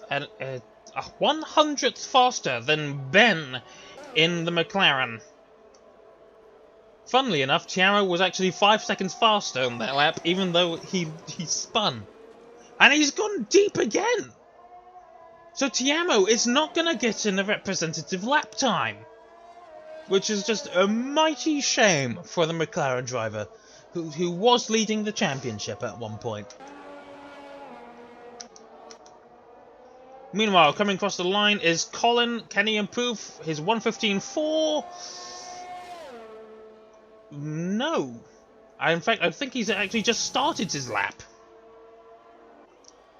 And a 100th faster than Ben in the McLaren. Funnily enough, Tiamo was actually 5 seconds faster on that lap, even though he spun. And he's gone deep again! So Tiamo is not going to get in a representative lap time. Which is just a mighty shame for the McLaren driver, who was leading the championship at one point. Meanwhile, coming across the line is Colin. Can he improve his 1:15.4? No. In fact, I think he's actually just started his lap.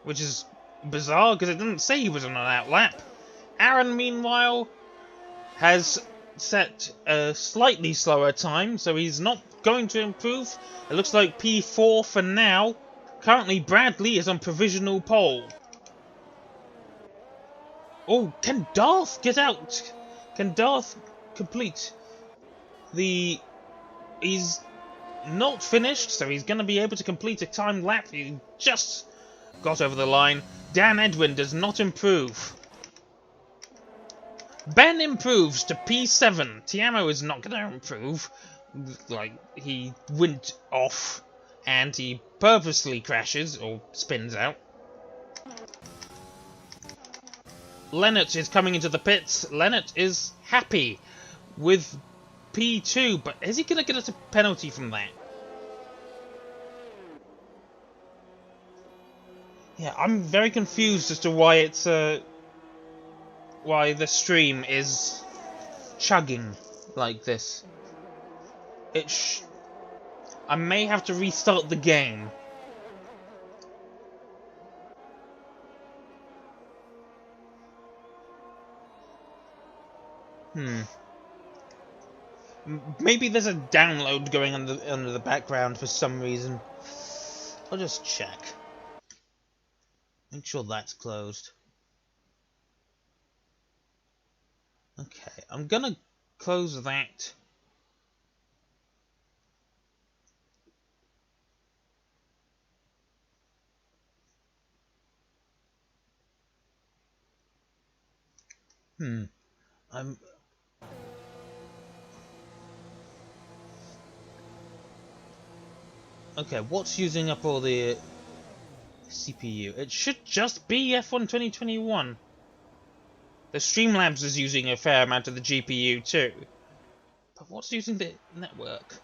Which is bizarre, because it didn't say he was on an out lap. Aaron, meanwhile, has set a slightly slower time, so he's not going to improve. It looks like P4 for now. Currently, Bradley is on provisional pole. Oh, can Darth get out? Can Darth complete the... He's not finished, so he's going to be able to complete a timed lap. He just got over the line. Dan Edwin does not improve. Ben improves to P7. Tiamo is not going to improve. Like, he went off and he purposely crashes or spins out. Lennart is coming into the pits. Lennart is happy with P2, but is he going to get a penalty from that? Yeah, I'm very confused as to why it's why the stream is chugging like this. I may have to restart the game. Maybe there's a download going under the background for some reason. I'll just check. Make sure that's closed. Okay, I'm gonna close that. Okay, what's using up all the CPU? It should just be F1 2021. The Streamlabs is using a fair amount of the GPU too. But what's using the network?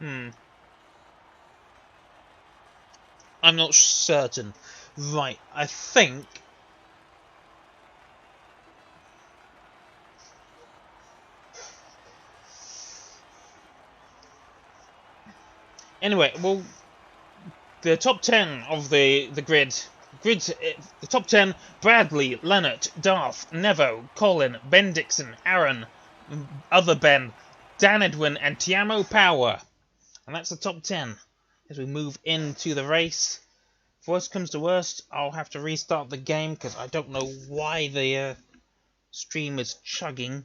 I'm not certain. Right, I think... Anyway, well, the top 10 of the grid, the top 10: Bradley, Lennart, Darth, Nevo, Colin, Ben Dixon, Aaron, other Ben, Dan Edwin, and Tiamo Power. And that's the top 10. As we move into the race, if worst comes to worst, I'll have to restart the game because I don't know why the stream is chugging.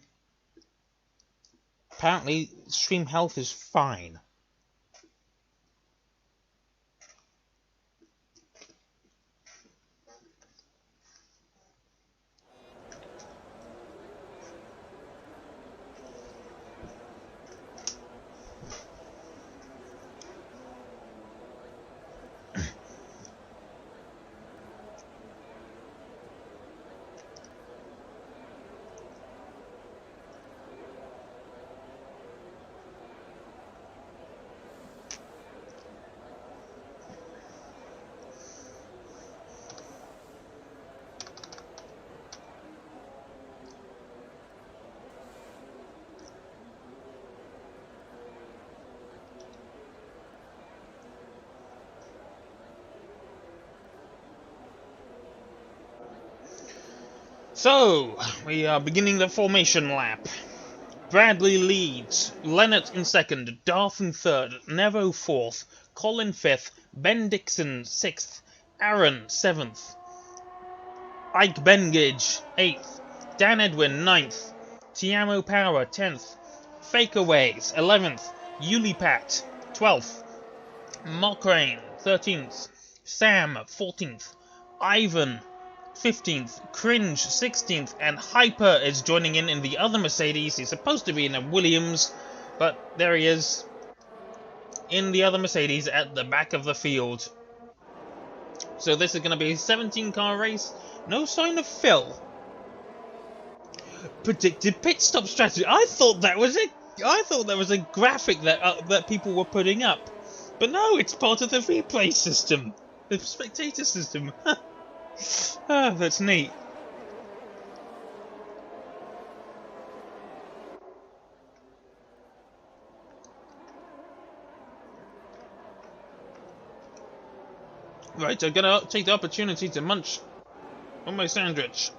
Apparently, stream health is fine. So, we are beginning the formation lap. Bradley leads, Lennart in second, Darth in third, Nevo fourth, Colin fifth, Ben Dixon sixth, Aaron, 7th. Ike Bengage, 8th. Dan Edwin, 9th. Tiamo Power, 10th. Fakeaways, 11th. Ulipat, 12th. Mockrane, 13th. Sam, 14th. Ivan, 15th. Cringe, 16th. And Hyper is joining in the other Mercedes. He's supposed to be in a Williams, but there he is in the other Mercedes at the back of the field. So this is going to be a 17-car race. No sign of Phil. Predicted pit stop strategy. I thought that was a graphic that people were putting up, but no, it's part of the replay system, the spectator system. Ah, that's neat. Right, I'm gonna take the opportunity to munch on my sandwich.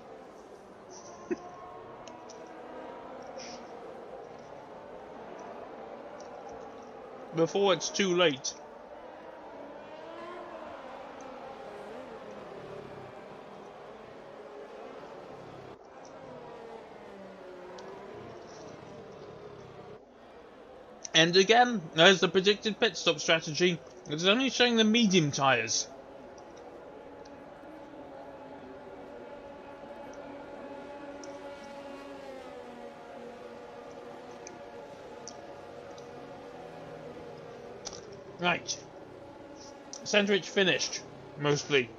Before it's too late. And again, there's the predicted pit stop strategy. It's only showing the medium tyres. Right. Sandwich finished, mostly.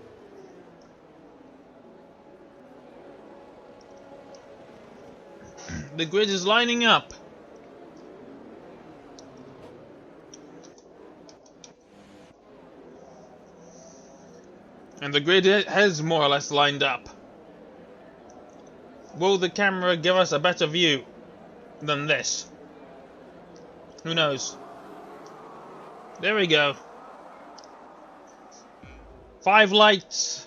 The grid is lining up. And the grid has more or less lined up. Will the camera give us a better view than this? Who knows? There we go. 5 lights.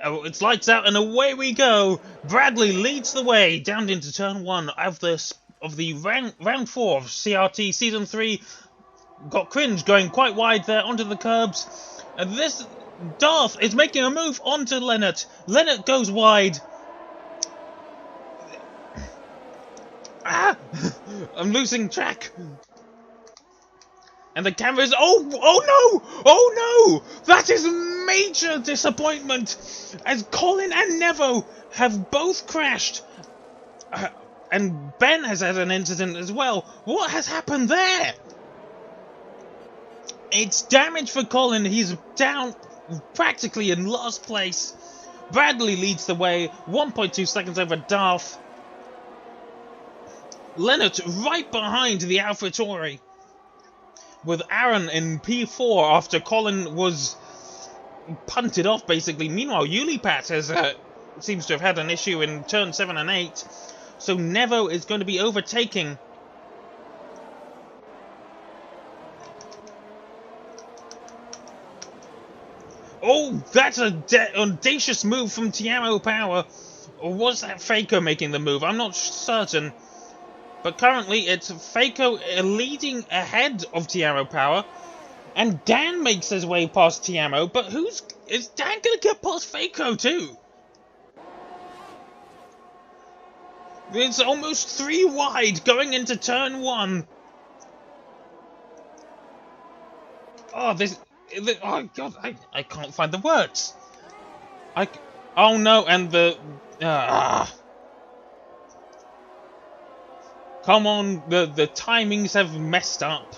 Oh, it's lights out and away we go. Bradley leads the way down into turn 1 of the round 4 of CRT season 3. Got Cringe going quite wide there onto the curbs. And this Darth is making a move onto Leonard. Leonard goes wide. Ah! I'm losing track. And the camera is... Oh no! Oh no! That is major disappointment! As Colin and Nevo have both crashed. And Ben has had an incident as well. What has happened there? It's damage for Colin. He's down practically in last place. Bradley leads the way. 1.2 seconds over Darth. Leonard right behind the AlphaTauri, with Aaron in P4 after Colin was punted off, basically. Meanwhile, Ulipat has seems to have had an issue in turn 7 and 8, so Nevo is going to be overtaking. Oh, that's an audacious move from Tiamo Power. Or was that Faco making the move? I'm not certain. But currently, it's Faco leading ahead of Tiamo Power. And Dan makes his way past Tiamo. But is Dan going to get past Faco too? It's almost 3 wide going into turn 1. Oh, oh God, I can't find the words. Oh no, and the... Come on, the timings have messed up.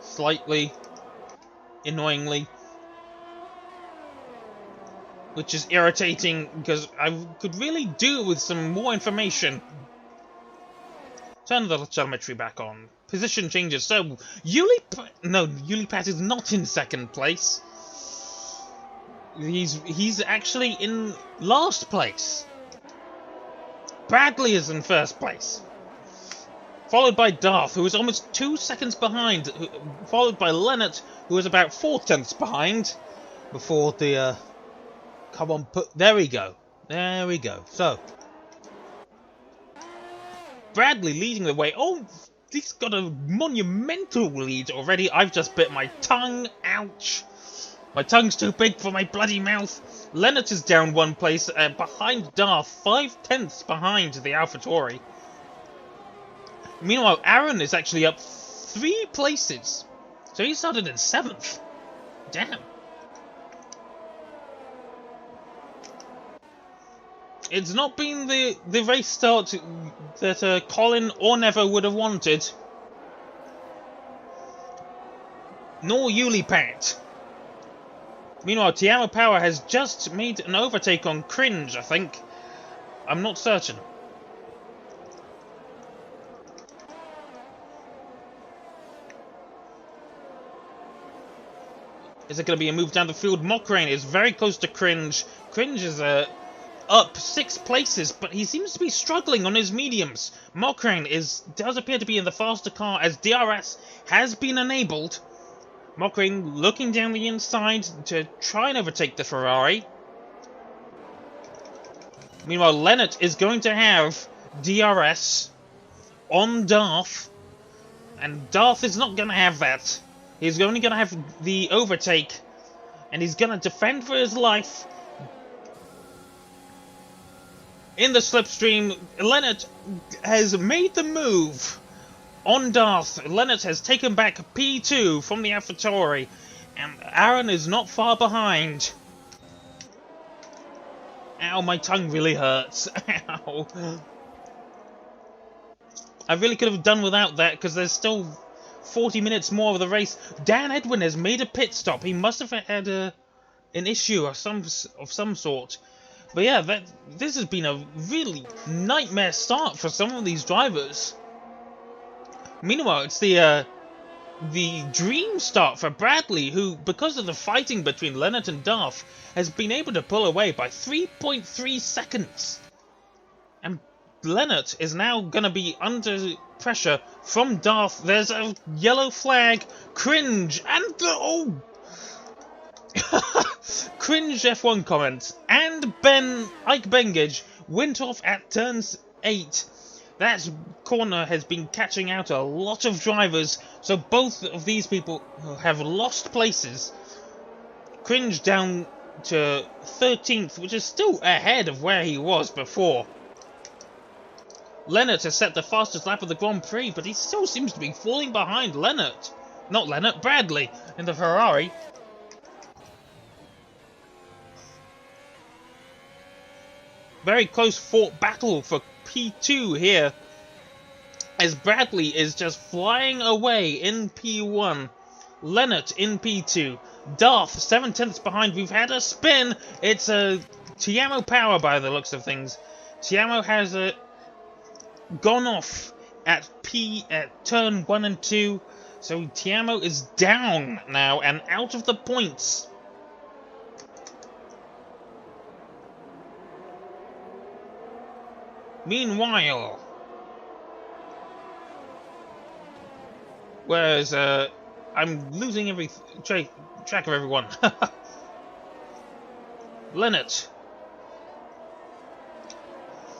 Slightly. Annoyingly. Which is irritating, because I could really do with some more information. Turn the telemetry back on. Position changes. So, Ulipat is not in second place. He's actually in last place. Bradley is in first place. Followed by Darth, who is almost 2 seconds behind. Followed by Leonard, who is about 4 tenths behind. Before the... Come on, there we go. There we go. So... Bradley leading the way. Oh, he's got a monumental lead already. I've just bit my tongue. Ouch. My tongue's too big for my bloody mouth. Lennart is down one place, behind Darth, 5/10 behind the AlphaTauri. Meanwhile, Aaron is actually up 3 places. So he started in 7th. Damn. It's not been the race start that Colin or Never would have wanted. Nor Yulipat. Meanwhile, Tiamo Power has just made an overtake on Cringe, I think. I'm not certain. Is it going to be a move down the field? Mockrain is very close to Cringe. Cringe is up 6 places, but he seems to be struggling on his mediums. Mockrain does appear to be in the faster car as DRS has been enabled. Mockrain looking down the inside to try and overtake the Ferrari. Meanwhile, Lennart is going to have DRS on Darth, and Darth is not going to have that. He's only going to have the overtake, and he's going to defend for his life. In the slipstream, Lennart has made the move on Darth. Lennart has taken back P2 from the AlphaTauri, and Aaron is not far behind. Ow, my tongue really hurts. Ow. I really could have done without that, because there's still 40 minutes more of the race. Dan Edwin has made a pit stop. He must have had an issue of some sort. But yeah, this has been a really nightmare start for some of these drivers. Meanwhile, it's the dream start for Bradley, who, because of the fighting between Lennart and Darth, has been able to pull away by 3.3 seconds. And Lennart is now going to be under pressure from Darth. There's a yellow flag. Cringe. And oh! Cringe F1 comments. And Ike Bengage went off at turns 8. That corner has been catching out a lot of drivers, so both of these people have lost places. Cringe down to 13th, which is still ahead of where he was before. Lennart has set the fastest lap of the Grand Prix, but he still seems to be falling behind Lennart. Not Lennart, Bradley in the Ferrari. Very close fought battle for P2 here, as Bradley is just flying away in P1. Lennart in P2. Darth 7/10 behind. We've had a spin. It's a Tiamo Power by the looks of things. Tiamo has gone off at turn 1 and 2, so Tiamo is down now and out of the points. Meanwhile, whereas I'm losing every track of everyone. Lennart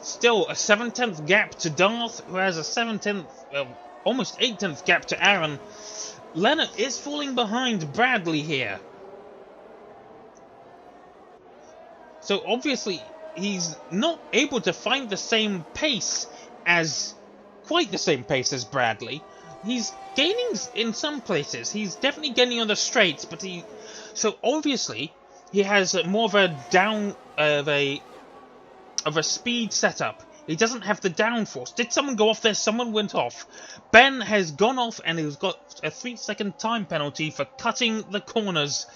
still a 7/10 gap to Darth, who has a 7/10, almost 8/10 gap to Aaron. Lennart is falling behind Bradley here. So obviously he's not able to find the same pace as, quite the same pace as Bradley. He's gaining in some places. He's definitely gaining on the straights, but so obviously he has more of a of a speed setup. He doesn't have the downforce. Did someone go off there? Someone went off. Ben has gone off, and he's got a 3-second time penalty for cutting the corners.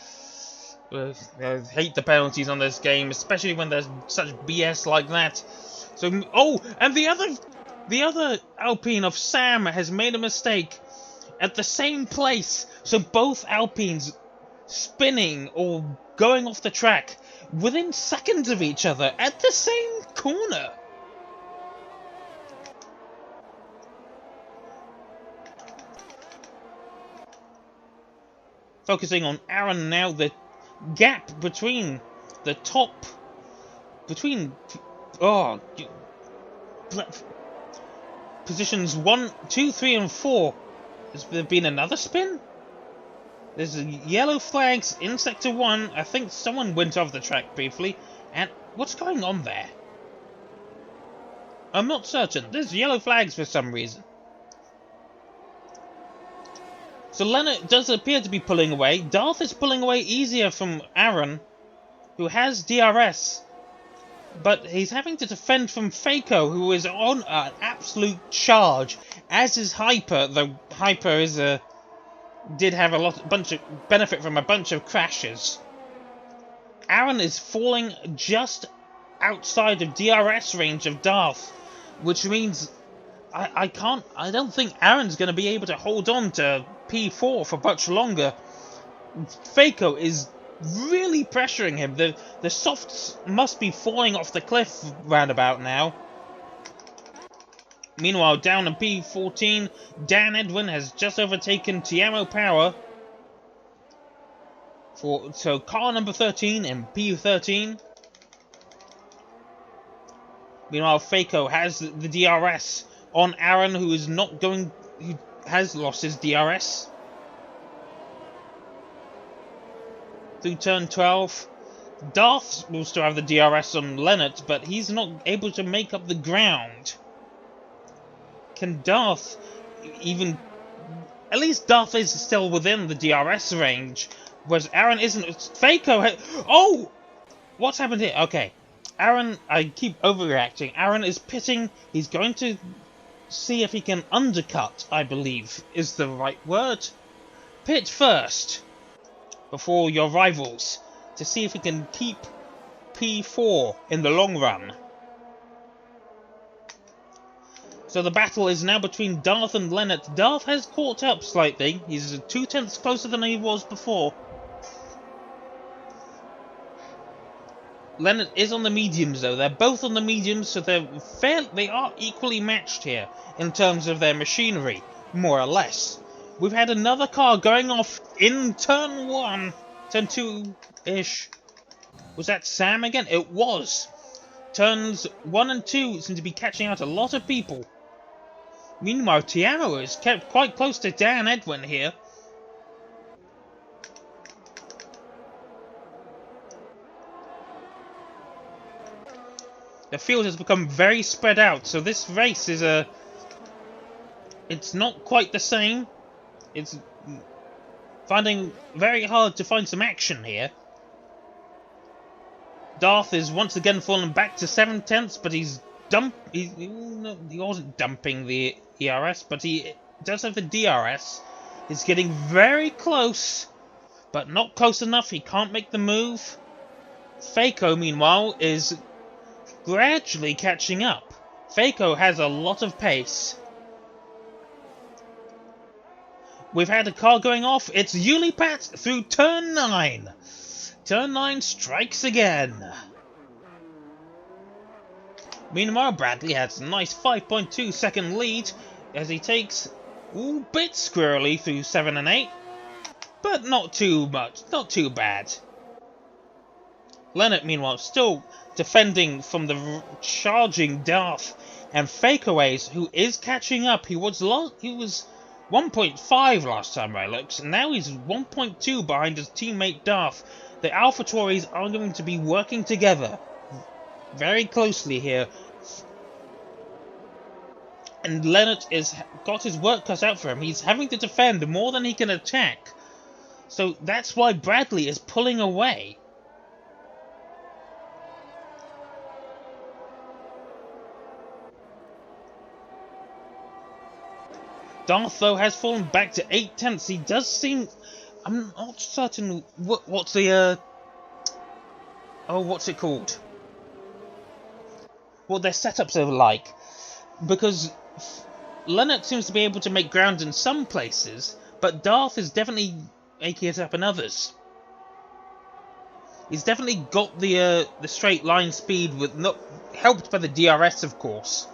I hate the penalties on this game, especially when there's such BS like that. So, oh, and the other Alpine of Sam has made a mistake at the same place. So both Alpines spinning or going off the track within seconds of each other at the same corner. Focusing on Aaron now, the gap between the top, positions 1, 2, 3, and 4. Has there been another spin? There's yellow flags in Sector 1. I think someone went off the track briefly. And what's going on there? I'm not certain. There's yellow flags for some reason. So Leonard does appear to be pulling away. Darth is pulling away easier from Aaron, who has DRS. But he's having to defend from Faco, who is on an absolute charge. As is Hyper, though Hyper is did have bunch of benefit from a bunch of crashes. Aaron is falling just outside of DRS range of Darth, which means I don't think Aaron's going to be able to hold on to P4 for much longer. Faco is really pressuring him. The softs must be falling off the cliff roundabout now. Meanwhile, down in P14, Dan Edwin has just overtaken Tiamo Power. So car number 13 in P13. Meanwhile, Faco has the DRS on Aaron, who has lost his DRS. Through turn 12. Darth will still have the DRS on Leonard, but he's not able to make up the ground. Can Darth even... At least Darth is still within the DRS range, whereas Aaron isn't. Faco... Oh! What's happened here? Okay. Aaron, I keep overreacting. Aaron is pitting. He's going to see if he can undercut, I believe, is the right word. Pit first, before your rivals, to see if he can keep P4 in the long run. So the battle is now between Darth and Leonard. Darth has caught up slightly. He's 2/10 closer than he was before. Leonard is on the mediums, though. They're both on the mediums, so they are equally matched here in terms of their machinery, more or less. We've had another car going off in turn 1, turn 2-ish. Was that Sam again? It was. Turns 1 and 2 seem to be catching out a lot of people. Meanwhile, Tiamo is kept quite close to Dan Edwin here. The field has become very spread out, so this race is it's not quite the same. It's finding very hard to find some action here. Darth is once again fallen back to 7/10, but he wasn't dumping the ERS, but he does have the DRS. He's getting very close, but not close enough. He can't make the move. Faco, meanwhile, is gradually catching up. Faco has a lot of pace. We've had a car going off. It's Yulipat through turn 9. Turn 9 strikes again. Meanwhile, Bradley has a nice 5.2 second lead as he takes a bit squirrely through 7 and 8. But not too much, not too bad. Leonard, meanwhile, still defending from the charging Darth and Fakeaways, who is catching up. He was 1.5 last time I looked, and now he's 1.2 behind his teammate Darth. The AlphaTauris are going to be working together very closely here. And Leonard is got his work cut out for him. He's having to defend more than he can attack. So that's why Bradley is pulling away. Darth, though, has fallen back to 8/10. He does seem... I'm not certain what's the... Oh, what's it called? What their setups are like. Because Leonard seems to be able to make ground in some places, but Darth is definitely making it up in others. He's definitely got the straight line speed, with not helped by the DRS, of course.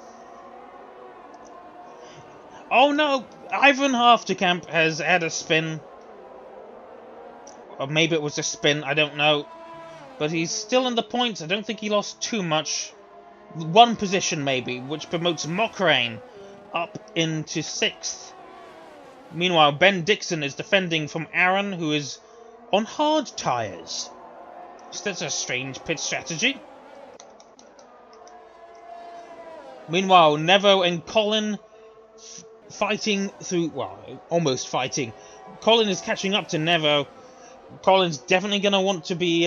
Oh no! Ivan Halfterkamp has had a spin. Or maybe it was a spin, I don't know. But he's still in the points. I don't think he lost too much. One position maybe, which promotes Mokraine up into 6th. Meanwhile, Ben Dixon is defending from Aaron, who is on hard tyres. So that's a strange pit strategy. Meanwhile, Nevo and Colin fighting through, well, almost fighting. Colin is catching up to Nevo. Colin's definitely going to want to be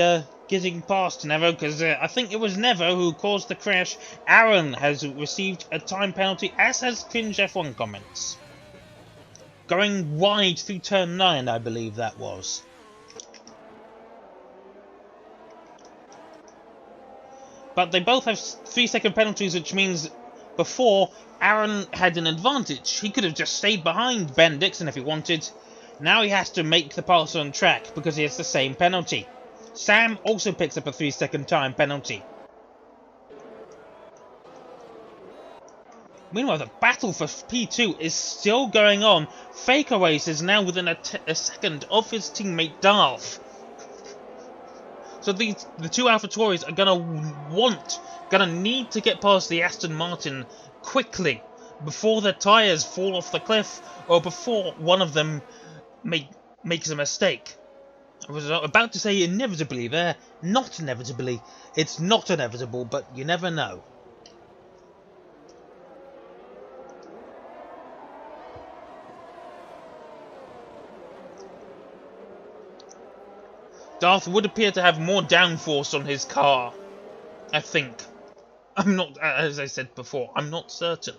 getting past Nevo, because I think it was Nevo who caused the crash. Aaron has received a time penalty, as has Cringe F1 comments. Going wide through turn 9, I believe that was. But they both have 3-second penalties, which means before, Aaron had an advantage. He could have just stayed behind Ben Dixon if he wanted. Now he has to make the pass on track because he has the same penalty. Sam also picks up a 3-second time penalty. Meanwhile, the battle for P2 is still going on. Fakeaways is now within a second of his teammate Darth. So the two AlphaTauris are gonna need to get past the Aston Martin quickly before their tyres fall off the cliff or before one of them makes a mistake. I was about to say inevitably there, not inevitably. It's not inevitable, but you never know. Darth would appear to have more downforce on his car, I think. I'm not, as I said before, I'm not certain.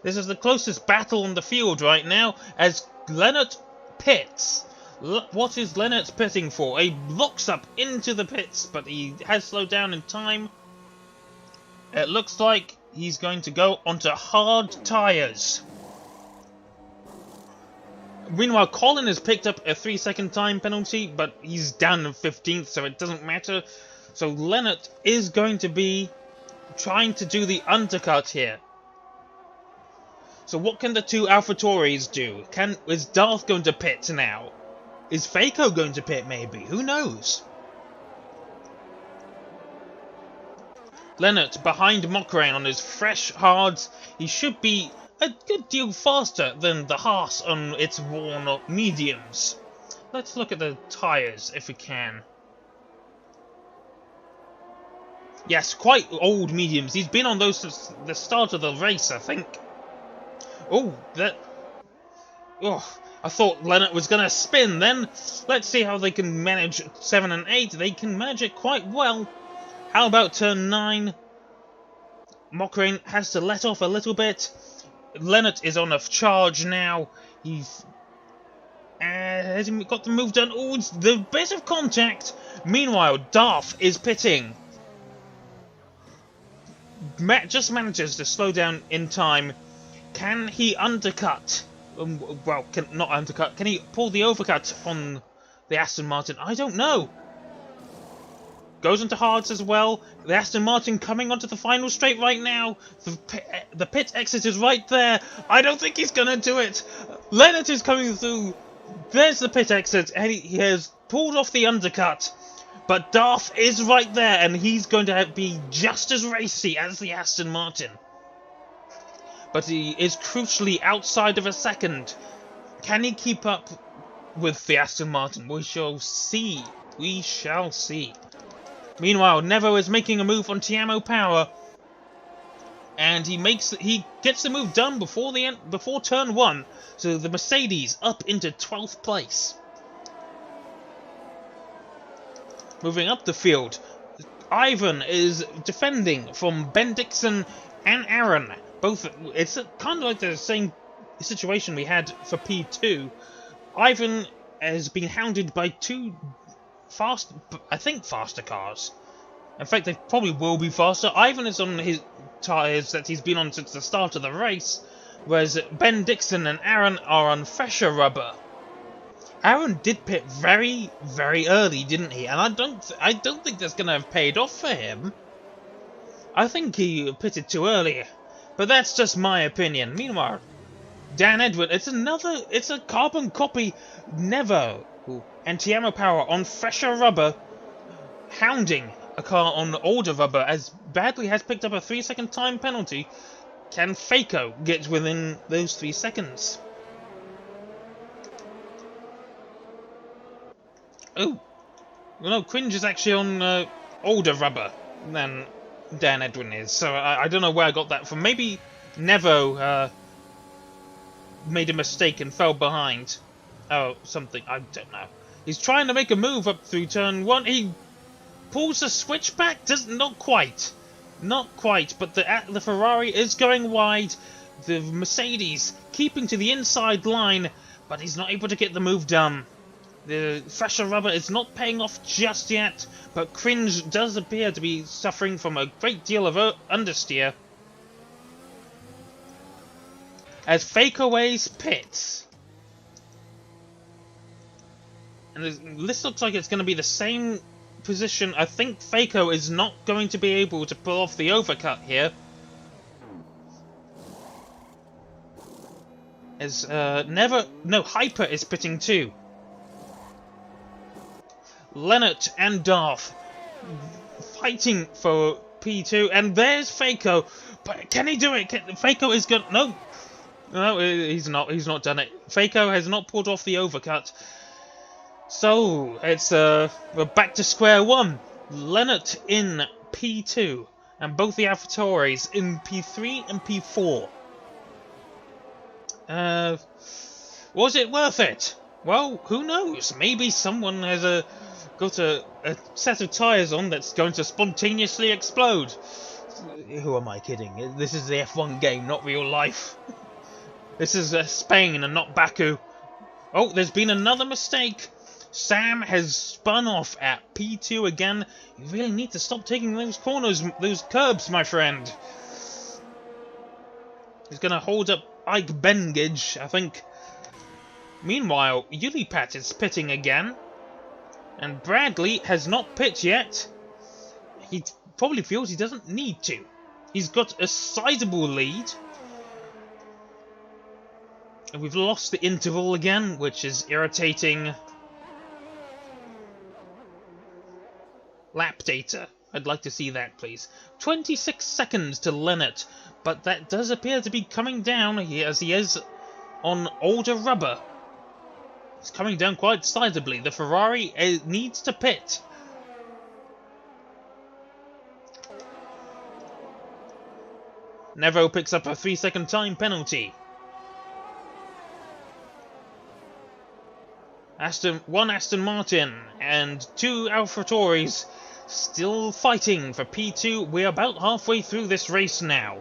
This is the closest battle on the field right now, as Lennart pits. What is Lennart pitting for? He locks up into the pits, but he has slowed down in time. It looks like he's going to go onto hard tyres. Meanwhile, Colin has picked up a 3-second time penalty, but he's down in 15th, so it doesn't matter. So Lennart is going to be trying to do the undercut here. So what can the two AlphaTauris do? Is Darth going to pit now? Is Faco going to pit maybe? Who knows? Lennart behind Mokrain on his fresh hards. He should be a good deal faster than the Haas on its worn mediums. Let's look at the tyres if we can. Yes, quite old mediums. He's been on those since the start of the race, I think. Oh, I thought Lennart was going to spin then. Let's see how they can manage 7 and 8. They can manage it quite well. How about turn 9? Mokrain has to let off a little bit. Lennart is on a charge now. Has he got the move done? Oh, it's the bit of contact. Meanwhile, Darth is pitting. Just manages to slow down in time. Can he undercut? Not undercut. Can he pull the overcut on the Aston Martin? I don't know. Goes into hards as well. The Aston Martin coming onto the final straight right now. The pit exit is right there. I don't think he's going to do it. Lennart is coming through. There's the pit exit, and he has pulled off the undercut. But Darth is right there, and he's going to be just as racy as the Aston Martin. But he is crucially outside of a second. Can he keep up with the Aston Martin? We shall see. We shall see. Meanwhile, Nevo is making a move on Tiamo Power. And he gets the move done before turn 1. So the Mercedes up into 12th place. Moving up the field, Ivan is defending from Ben Dixon and Aaron. It's kind of like the same situation we had for P2. Ivan has been hounded by two faster cars. In fact, they probably will be faster. Ivan is on his tyres that he's been on since the start of the race, whereas Ben Dixon and Aaron are on fresher rubber. Aaron did pit very, very early, didn't he? And I don't think that's going to have paid off for him. I think he pitted too early, but that's just my opinion. Meanwhile, Dan Edward, it's a carbon copy Nevo and Tiamo Power on fresher rubber, hounding a car on older rubber as Badley has picked up a 3-second time penalty. Can Faco get within those 3 seconds? Oh, well, no, Cringe is actually on older rubber than Dan Edwin is, so I don't know where I got that from. Maybe Nevo made a mistake and fell behind. Oh, something, I don't know. He's trying to make a move up through turn 1. He pulls the switch back. Not quite. Not quite, but the Ferrari is going wide. The Mercedes keeping to the inside line, but he's not able to get the move done. The fresher rubber is not paying off just yet, but Cringe does appear to be suffering from a great deal of understeer. As Fakeaways pits. And this looks like it's going to be the same position. I think Faco is not going to be able to pull off the overcut here. As Hyper is pitting too. Leonard and Darth fighting for P2, and there's Faco. But can he do it? Faco is good. No, he's not. He's not done it. Faco has not pulled off the overcut. So it's we're back to square one. Leonard in P2, and both the AlphaTauris in P3 and P4. Was it worth it? Well, who knows? Maybe someone has got a set of tyres on that's going to spontaneously explode. Who am I kidding? This is the F1 game, not real life. This is Spain and not Baku. Oh, there's been another mistake. Sam has spun off at P2 again. You really need to stop taking those corners, those curbs, my friend. He's going to hold up Ike Bengage, I think. Meanwhile, Ulipat is pitting again. And Bradley has not pit yet. He probably feels he doesn't need to. He's got a sizable lead. And we've lost the interval again, which is irritating. Lap data. I'd like to see that, please. 26 seconds to Leonard, but that does appear to be coming down as he is on older rubber. It's coming down quite sizably. The Ferrari needs to pit. Nevo picks up a 3-second time penalty. One Aston Martin and 2 AlphaTauris still fighting for P2. We're about halfway through this race now.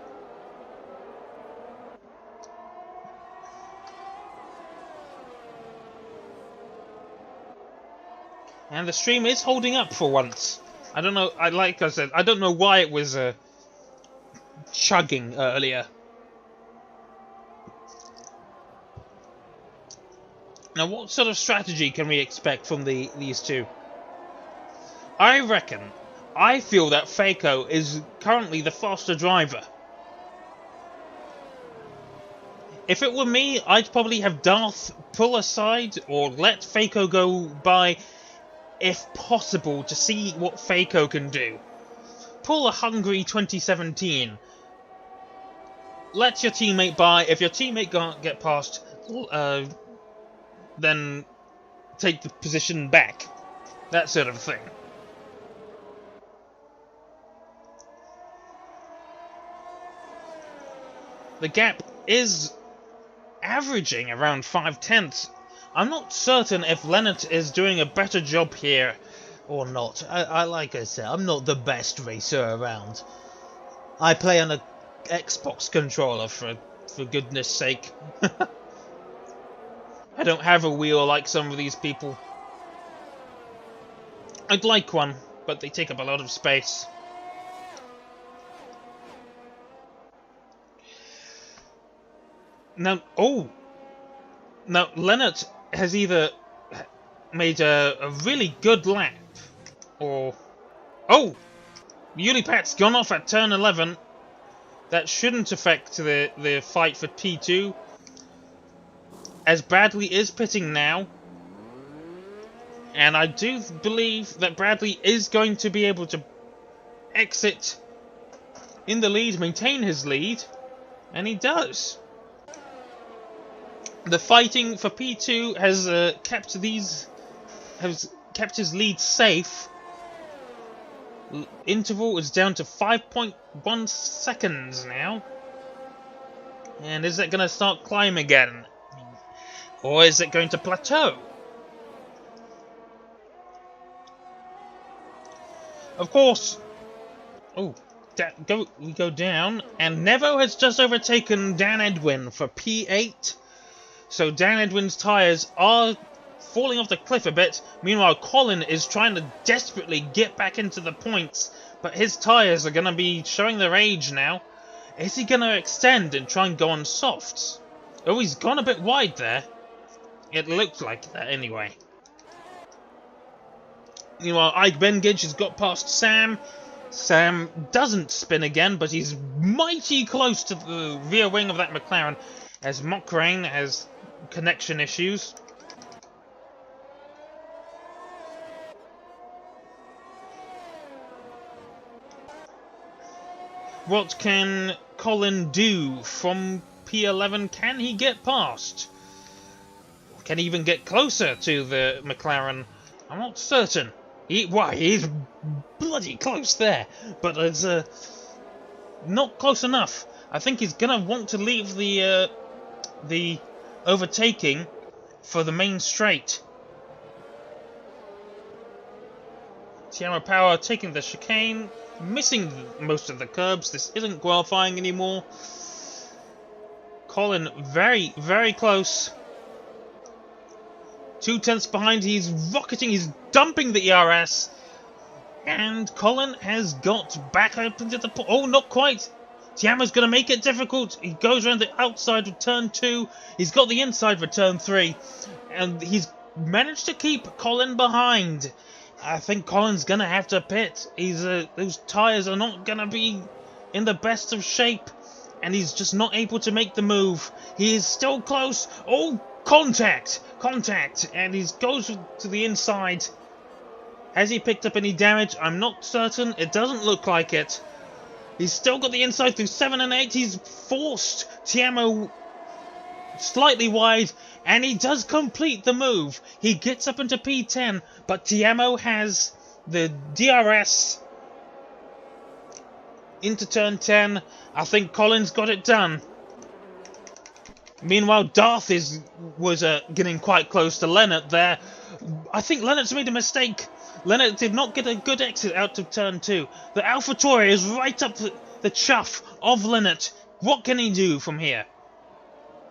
And the stream is holding up for once. I don't know, like I said, I don't know why it was chugging earlier. Now, what sort of strategy can we expect from these two? I feel that Faco is currently the faster driver. If it were me, I'd probably have Darth pull aside or let Faco go by, if possible, to see what Faco can do. Pull a Hungary 2017. Let your teammate by. If your teammate can't get past, then take the position back. That sort of thing. The gap is averaging around 5/10. I'm not certain if Leonard is doing a better job here or not. Like I said, I'm not the best racer around. I play on a Xbox controller, for goodness sake. I don't have a wheel like some of these people. I'd like one, but they take up a lot of space. Now, Leonard has either made a really good lap, or... Oh! Ulipat's gone off at turn 11. That shouldn't affect the fight for P2. As Bradley is pitting now. And I do believe that Bradley is going to be able to exit in the lead, maintain his lead. And he does. The fighting for P2 has kept his lead safe. Interval is down to 5.1 seconds now. And is it going to start climbing again? Or is it going to plateau? Of course. Oh, we go down. And Nevo has just overtaken Dan Edwin for P8. So Dan Edwin's tyres are falling off the cliff a bit. Meanwhile, Colin is trying to desperately get back into the points. But his tyres are going to be showing their age now. Is he going to extend and try and go on softs? Oh, he's gone a bit wide there. It looks like that anyway. Meanwhile, Ike Bengage has got past Sam. Sam doesn't spin again, but he's mighty close to the rear wing of that McLaren, as Mokraine has connection issues. What can Colin do from P11? Can he get past? Can he even get closer to the McLaren? I'm not certain. He's bloody close there, but it's not close enough. I think he's gonna want to leave the overtaking for the main straight. Tiamo Power taking the chicane, missing most of the curbs. This isn't qualifying anymore. Colin very, very close. 2/10 behind, he's rocketing, he's dumping the ERS. And Colin has got back up into the... Oh, not quite. Tiamo's going to make it difficult. He goes around the outside of turn 2. He's got the inside for turn 3. And he's managed to keep Colin behind. I think Colin's going to have to pit. Those tyres are not going to be in the best of shape. And he's just not able to make the move. He is still close. Oh, contact! Contact! And he goes to the inside. Has he picked up any damage? I'm not certain. It doesn't look like it. He's still got the inside through 7 and 8. He's forced Tiamo slightly wide. And he does complete the move. He gets up into P10. But Tiamo has the DRS into turn 10. I think Colin's got it done. Meanwhile, Darth was getting quite close to Lennart there. I think Lennart's made a mistake. Lennart did not get a good exit out of turn 2. The AlphaTauri is right up the chuff of Lennart. What can he do from here?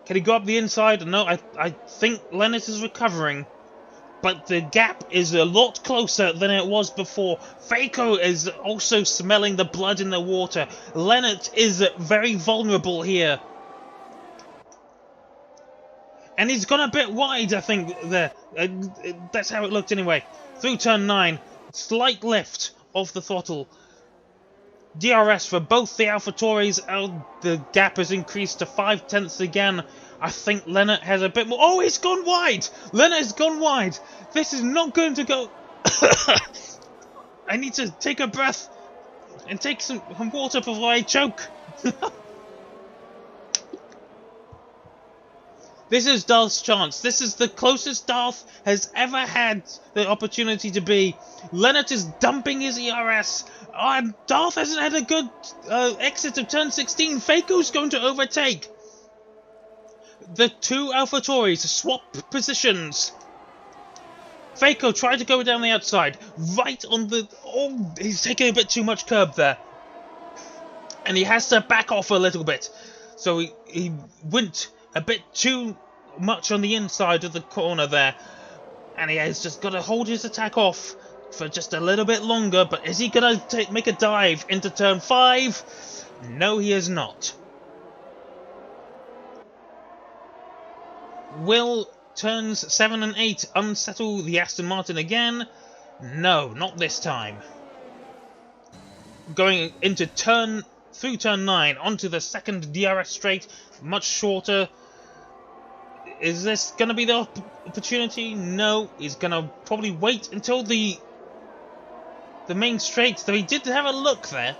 Can he go up the inside? No, I think Lennart is recovering. But the gap is a lot closer than it was before. Faco is also smelling the blood in the water. Lennart is very vulnerable here. And he's gone a bit wide, I think, there. That's how it looked anyway. Through turn 9. Slight lift off the throttle. DRS for both the AlphaTauris. The gap has increased to 5/10 again. I think Lennart has a bit more... Oh, he's gone wide! Lennart has gone wide! This is not going to go... I need to take a breath and take some water before I choke. This is Darth's chance. This is the closest Darth has ever had the opportunity to be. Lennart is dumping his ERS. Darth hasn't had a good exit of turn 16. Faco's going to overtake. The two AlphaTauris swap positions. Faco tried to go down the outside. Right on the... Oh, he's taking a bit too much curb there. And he has to back off a little bit. So he went a bit too much on the inside of the corner there. And he has just got to hold his attack off for just a little bit longer. But is he going to make a dive into turn 5? No, he is not. Will turns 7 and 8 unsettle the Aston Martin again? No, not this time. Going into through turn 9 onto the second DRS straight, much shorter. Is this going to be the opportunity? No, he's going to probably wait until the main straight. Though he did have a look there.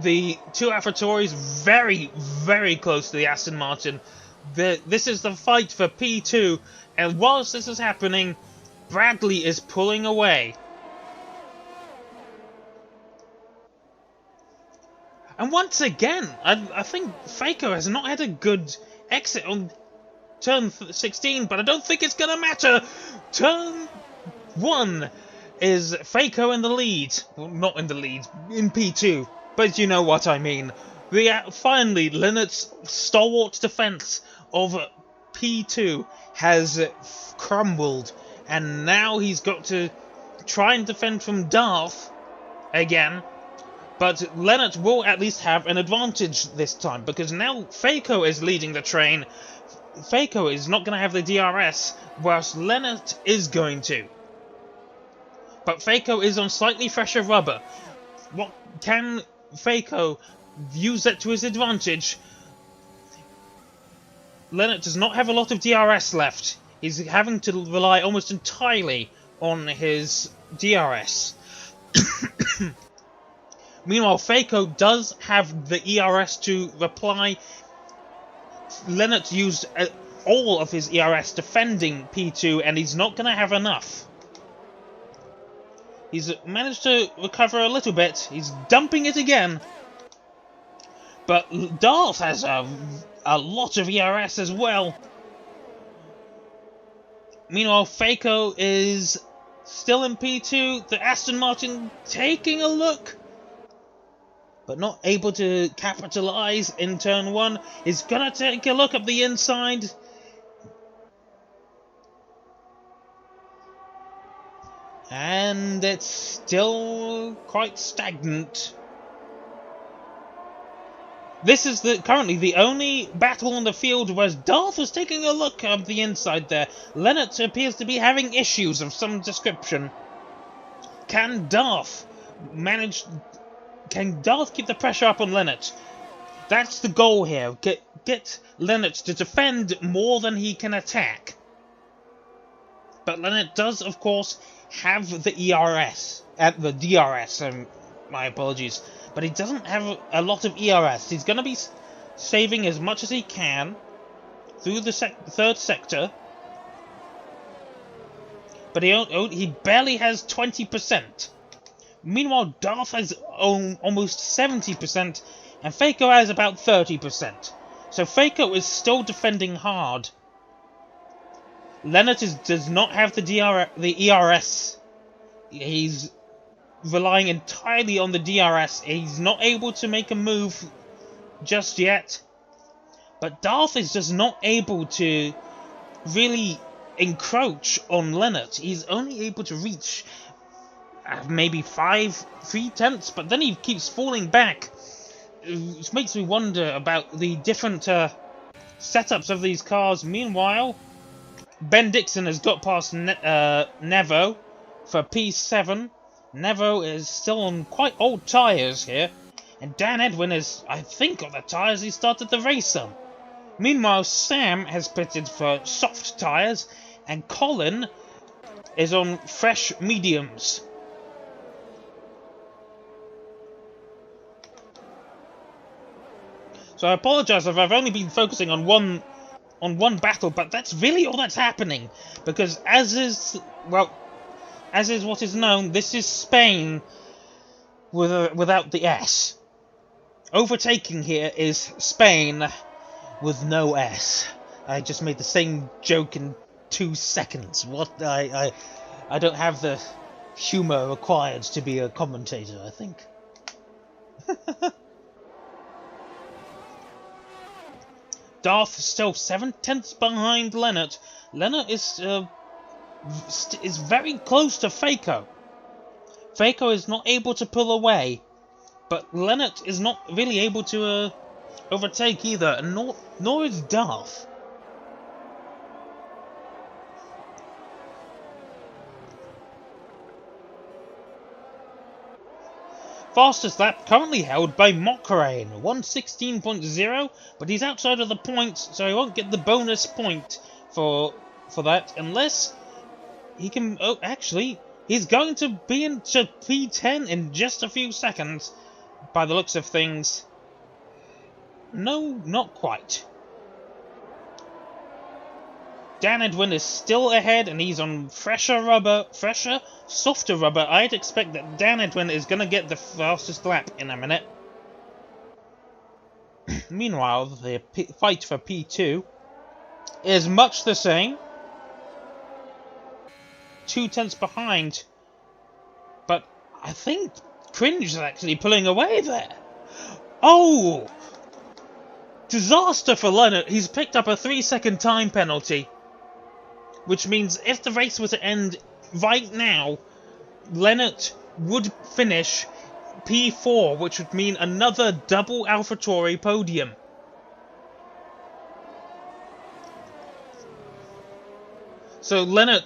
The two AlphaTauris very, very close to the Aston Martin. This is the fight for P2, and whilst this is happening, Bradley is pulling away. And once again, I think Faker has not had a good exit on turn 16, but I don't think it's going to matter. Turn 1 is Faker in the lead. Well, not in the lead, in P2, but you know what I mean. Finally, Leonard's stalwart defense of P2 has crumbled, and now he's got to try and defend from Darth again. But Leonard will at least have an advantage this time, because now Faker is leading the train. Faker is not going to have the DRS, whilst Leonard is going to. But Faker is on slightly fresher rubber. What can Faker use that to his advantage? Leonard does not have a lot of DRS left. He's having to rely almost entirely on his DRS. Meanwhile, Faker does have the ERS to reply. Leonard used all of his ERS defending P2, and he's not going to have enough. He's managed to recover a little bit. He's dumping it again. But Darth has a lot of ERS as well. Meanwhile, Faker is still in P2. The Aston Martin taking a look, but not able to capitalize in turn 1. He's gonna take a look at the inside. And it's still quite stagnant. This is currently the only battle on the field where Darth was taking a look at the inside there. Leonard appears to be having issues of some description. Can Darth keep the pressure up on Leonard? That's the goal here. Get Leonard to defend more than he can attack. But Leonard does, of course, have the ERS. The DRS, my apologies. But he doesn't have a lot of ERS. He's going to be saving as much as he can through the third sector. But he barely has 20%. Meanwhile, Darth has almost 70%, and Faker has about 30%. So Faker is still defending hard. Leonard does not have the ERS. He's relying entirely on the DRS. He's not able to make a move just yet. But Darth is just not able to really encroach on Leonard. He's only able to reach maybe 3/10, but then he keeps falling back. It makes me wonder about the different setups of these cars. Meanwhile, Ben Dixon has got past Nevo for P7. Nevo is still on quite old tyres here, and Dan Edwin is, I think, on the tyres he started the race on. Meanwhile, Sam has pitted for soft tyres, and Colin is on fresh mediums. So I apologise if I've only been focusing on one battle, but that's really all that's happening, because as is what is known, this is Spain without the S. Overtaking here is Spain with no S. I just made the same joke in 2 seconds. What? I don't have the humour required to be a commentator, I think. Darth is still 7/10 behind Leonard. Leonard is very close to Faker. Faker is not able to pull away, but Leonard is not really able to overtake either, and nor is Darth. Fastest lap currently held by Mokrain, 1:16.0, but he's outside of the points, so he won't get the bonus point for that, unless he can... Oh, actually, he's going to be into P10 in just a few seconds, by the looks of things. No, not quite. Dan Edwin is still ahead, and he's on fresher, softer rubber. I'd expect that Dan Edwin is going to get the fastest lap in a minute. Meanwhile, the fight for P2 is much the same. 2 tenths behind. But I think Cringe is actually pulling away there. Oh! Disaster for Leonard. He's picked up a 3-second time penalty. Which means if the race were to end right now, Leonard would finish P4, which would mean another double AlphaTauri podium. So Leonard,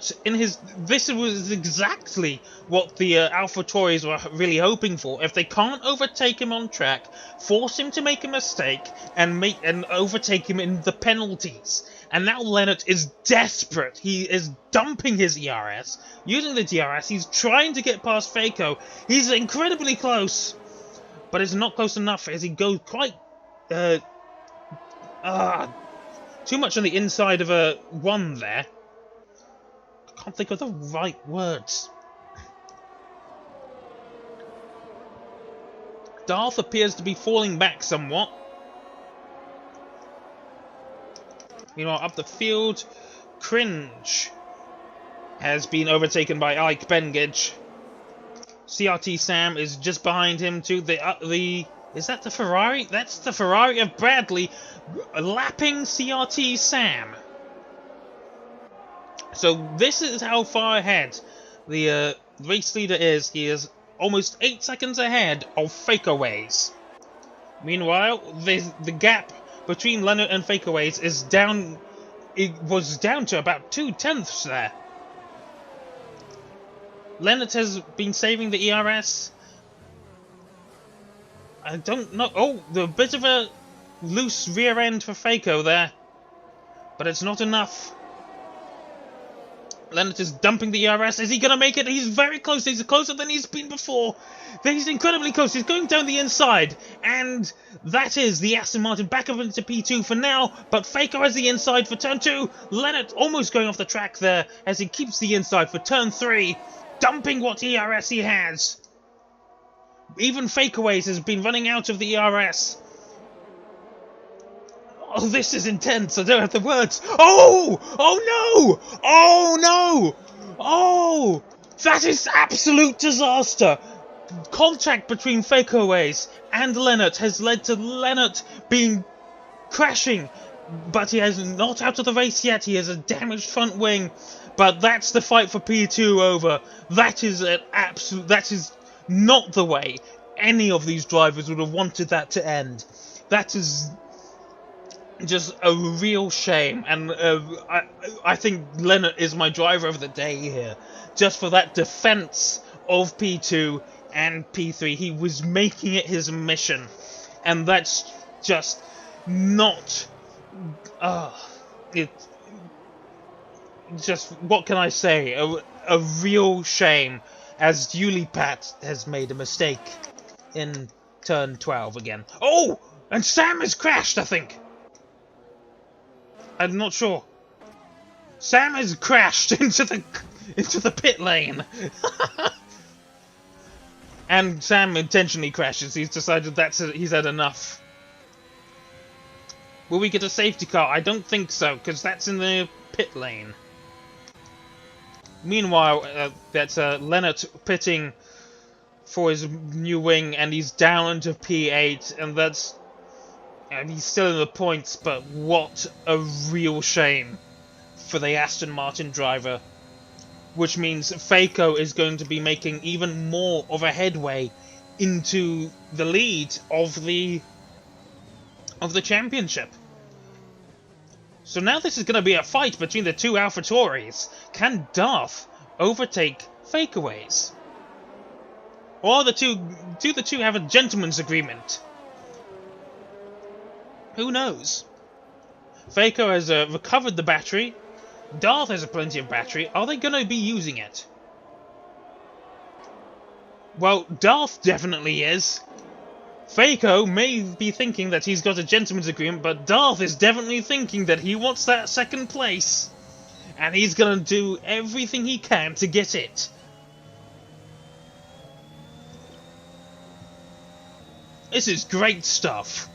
this was exactly what the AlphaTauris were really hoping for. If they can't overtake him on track, force him to make a mistake and overtake him in the penalties. And now Leonard is desperate. He is dumping his ERS, using the DRS. He's trying to get past Faco. He's incredibly close, but it's not close enough as he goes quite too much on the inside of a 1 there. Can't think of the right words. Darth appears to be falling back somewhat. Meanwhile, up the field, Cringe has been overtaken by Ike Bengage. CRT Sam is just behind him too. Is that the Ferrari? That's the Ferrari of Bradley lapping CRT Sam. So this is how far ahead the race leader is. He is almost 8 seconds ahead of Fakeaways. Meanwhile, the gap between Leonard and Fakeaways is down. It was down to about 2 tenths there. Leonard has been saving the ERS. I don't know. Oh, the bit of a loose rear end for Faco there, but it's not enough. Leonard is dumping the ERS. Is he going to make it? He's very close. He's closer than he's been before. He's incredibly close. He's going down the inside. And that is the Aston Martin back up into P2 for now. But Faco has the inside for turn 2. Leonard almost going off the track there as he keeps the inside for turn 3. Dumping what ERS he has. Even Fakeaways has been running out of the ERS. Oh, this is intense. I don't have the words. Oh! Oh, no! Oh, no! Oh! That is absolute disaster. Contact between Fakeaways and Leonard has led to Leonard crashing. But he is not out of the race yet. He has a damaged front wing. But that's the fight for P2 over. That is not the way any of these drivers would have wanted that to end. That is just a real shame, and I think Leonard is my driver of the day here, just for that defense of P2 and P3. He was making it his mission, and that's just not. Just what can I say? A real shame, as Yulipat has made a mistake in turn 12 again. Oh, and Sam has crashed, I think. I'm not sure. Sam has crashed into the pit lane. And Sam intentionally crashes. He's decided he's had enough. Will we get a safety car? I don't think so, because that's in the pit lane. Meanwhile, that's Leonard pitting for his new wing, and he's down into P8, and he's still in the points, but what a real shame for the Aston Martin driver. Which means Faco is going to be making even more of a headway into the lead of the championship. So now this is going to be a fight between the two AlphaTauris. Can Darth overtake Fakeaways? Or do the two have a gentleman's agreement? Who knows? Faco has recovered the battery. Darth has plenty of battery. Are they going to be using it? Well, Darth definitely is. Faco may be thinking that he's got a gentleman's agreement, but Darth is definitely thinking that he wants that second place. and he's going to do everything he can to get it. This is great stuff.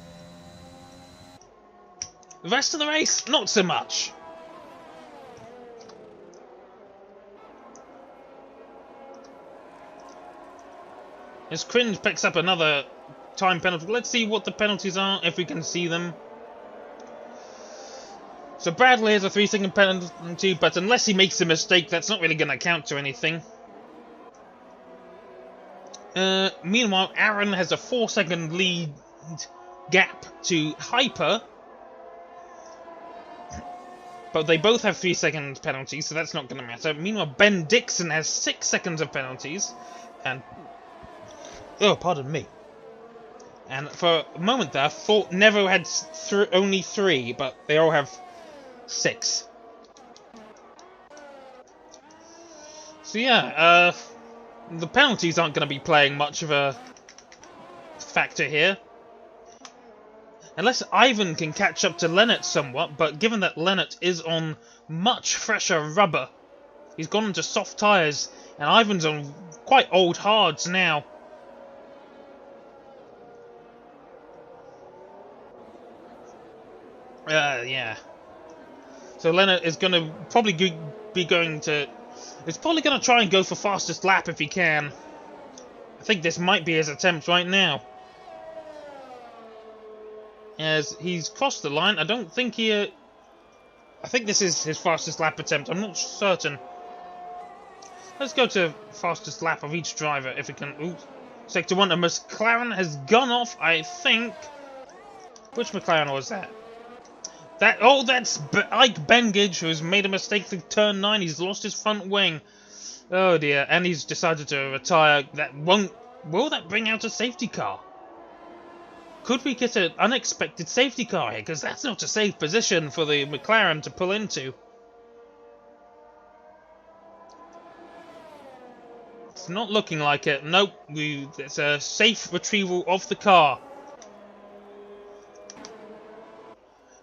The rest of the race, not so much. As Cringe picks up another time penalty. Let's see what the penalties are, if we can see them. So Bradley has a 3-second penalty, but unless he makes a mistake, that's not really going to count to anything. Meanwhile, Aaron has a 4-second lead gap to Hyper. But they both have 3-second penalties, so that's not going to matter. Meanwhile, Ben Dixon has 6 seconds of penalties. And... oh, pardon me. And for a moment there, I thought Nevo had only 3, but they all have 6. So yeah, the penalties aren't going to be playing much of a factor here. Unless Ivan can catch up to Lennart somewhat, but given that Lennart is on much fresher rubber, he's gone into soft tyres, and Ivan's on quite old hards now. Yeah. So Lennart is going to probably be going to... he's probably going to try and go for fastest lap if he can. I think this might be his attempt right now. As he's crossed the line, I don't think he... I think this is his fastest lap attempt. I'm not certain. Let's go to fastest lap of each driver if we can... ooh. Sector 1, a McLaren has gone off, I think. Which McLaren was that? Oh, that's Ike Bengage, who's made a mistake to turn 9. He's lost his front wing. Oh dear, and he's decided to retire. That won't... will that bring out a safety car? Could we get an unexpected safety car here? Because that's not a safe position for the McLaren to pull into. It's not looking like it. Nope, it's a safe retrieval of the car.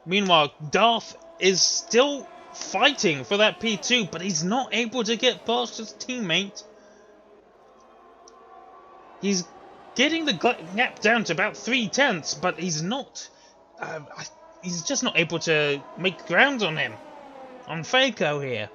Meanwhile, Darth is still fighting for that P2, but he's not able to get past his teammate. He's getting the gap down to about 0.3, but he's not... he's just not able to make ground on him. On Faco here.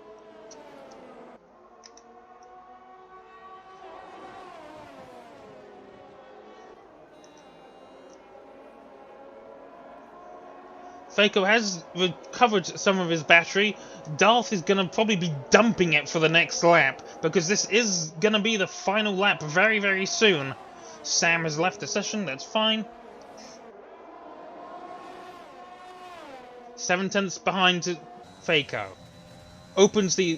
Faco has recovered some of his battery. Darth is going to probably be dumping it for the next lap, because this is going to be the final lap very, very soon. Sam has left the session, that's fine. 0.7 behind Faco. Opens the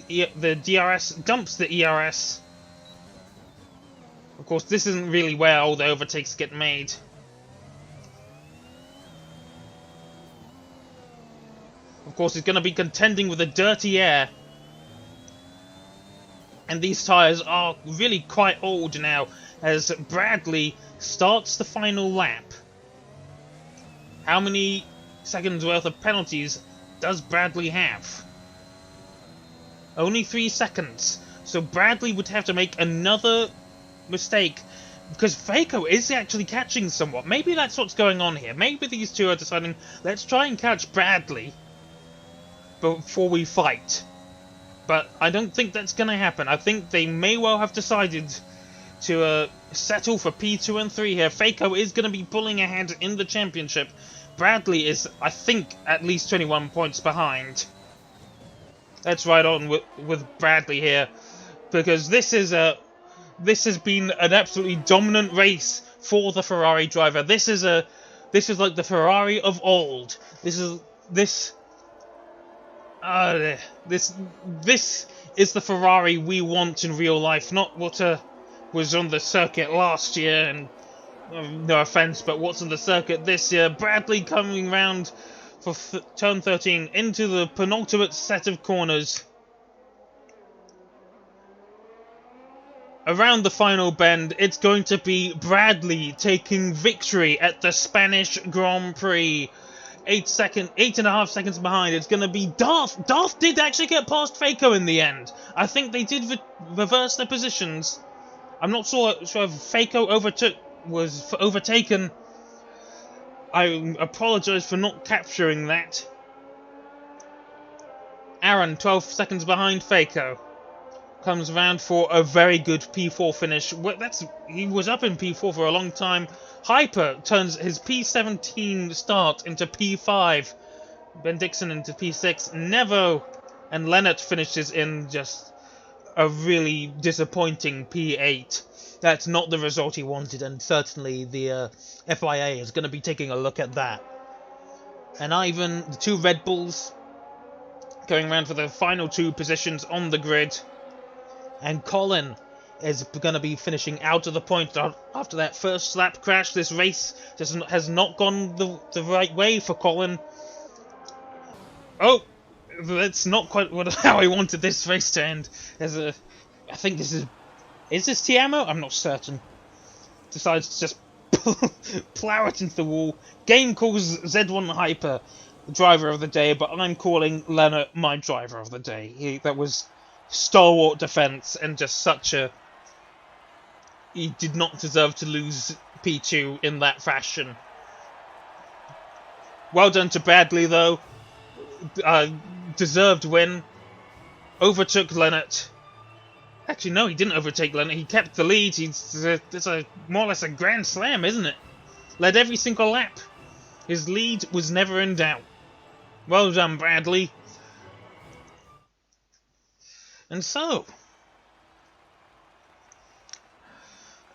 DRS, dumps the ERS. Of course, this isn't really where all the overtakes get made. Of course, he's going to be contending with the dirty air. And these tyres are really quite old now, as Bradley starts the final lap. How many seconds worth of penalties does Bradley have? Only 3 seconds. So Bradley would have to make another mistake, because Faco is actually catching somewhat. Maybe that's what's going on here. Maybe these two are deciding, let's try and catch Bradley before we fight. But I don't think that's going to happen. I think they may well have decided to settle for P2 and 3 here. Faco is going to be pulling ahead in the championship. Bradley is, I think, at least 21 points behind. Let's ride on with Bradley here, because this has been an absolutely dominant race for the Ferrari driver. This is like the Ferrari of old. This is the Ferrari we want in real life, not what was on the circuit last year, and no offense, but what's on the circuit this year. Bradley coming round for turn 13 into the penultimate set of corners. Around the final bend, it's going to be Bradley taking victory at the Spanish Grand Prix. 8.5 seconds behind. It's going to be Darth. Darth did actually get past Faco in the end. I think they did reverse their positions. I'm not sure if Faco was overtaken. I apologise for not capturing that. Aaron, 12 seconds behind Faco. Comes around for a very good P4 finish. He was up in P4 for a long time. Hyper turns his P17 start into P5. Ben Dixon into P6. Nevo and Leonard finishes in just a really disappointing P8. That's not the result he wanted, and certainly the FIA is going to be taking a look at that. And Ivan, the two Red Bulls, going around for the final two positions on the grid. And Colin is going to be finishing out of the point after that first lap crash. This race has not gone the right way for Colin. Oh, that's not quite how I wanted this race to end. I think this is this Tiamo? I'm not certain. Decides to just plow it into the wall. Game calls Z1 Hyper driver of the day, but I'm calling Leonard my driver of the day. That was stalwart defense and just he did not deserve to lose P2 in that fashion. Well done to Bradley though. Deserved win. Overtook Leonard. Actually no, he didn't overtake Leonard. He kept the lead. It's more or less a grand slam, isn't it? Led every single lap. His lead was never in doubt. Well done, Bradley. And so,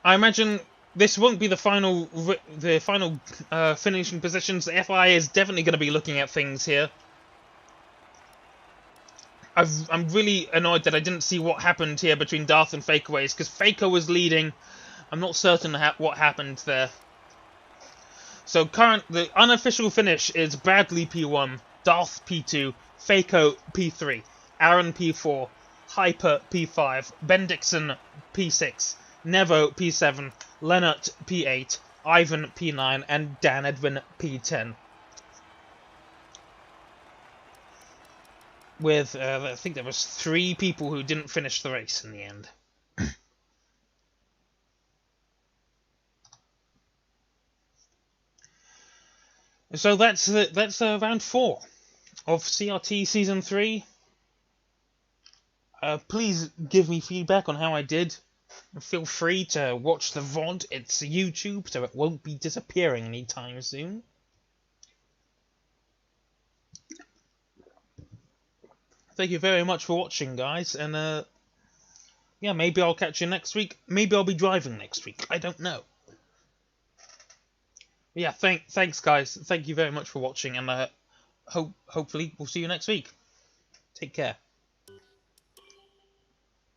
I imagine this won't be the final finishing positions. The FIA is definitely going to be looking at things here. I'm really annoyed that I didn't see what happened here between Darth and Fakeaways, because Faker was leading. I'm not certain what happened there. So the unofficial finish is Bradley P1, Darth P2, Faco P3, Aaron P4, Hyper P5, Ben Dixon P6, Nevo P7, Leonard P8, Ivan P9, and Dan Edwin P10. With, I think there was 3 people who didn't finish the race in the end. So that's round 4 of CRT Season 3. Please give me feedback on how I did. Feel free to watch the VOD. It's YouTube, so it won't be disappearing anytime soon. Thank you very much for watching, guys, and yeah, maybe I'll catch you next week. Maybe I'll be driving next week. I don't know. Yeah, thanks, guys. Thank you very much for watching, and hopefully we'll see you next week. Take care.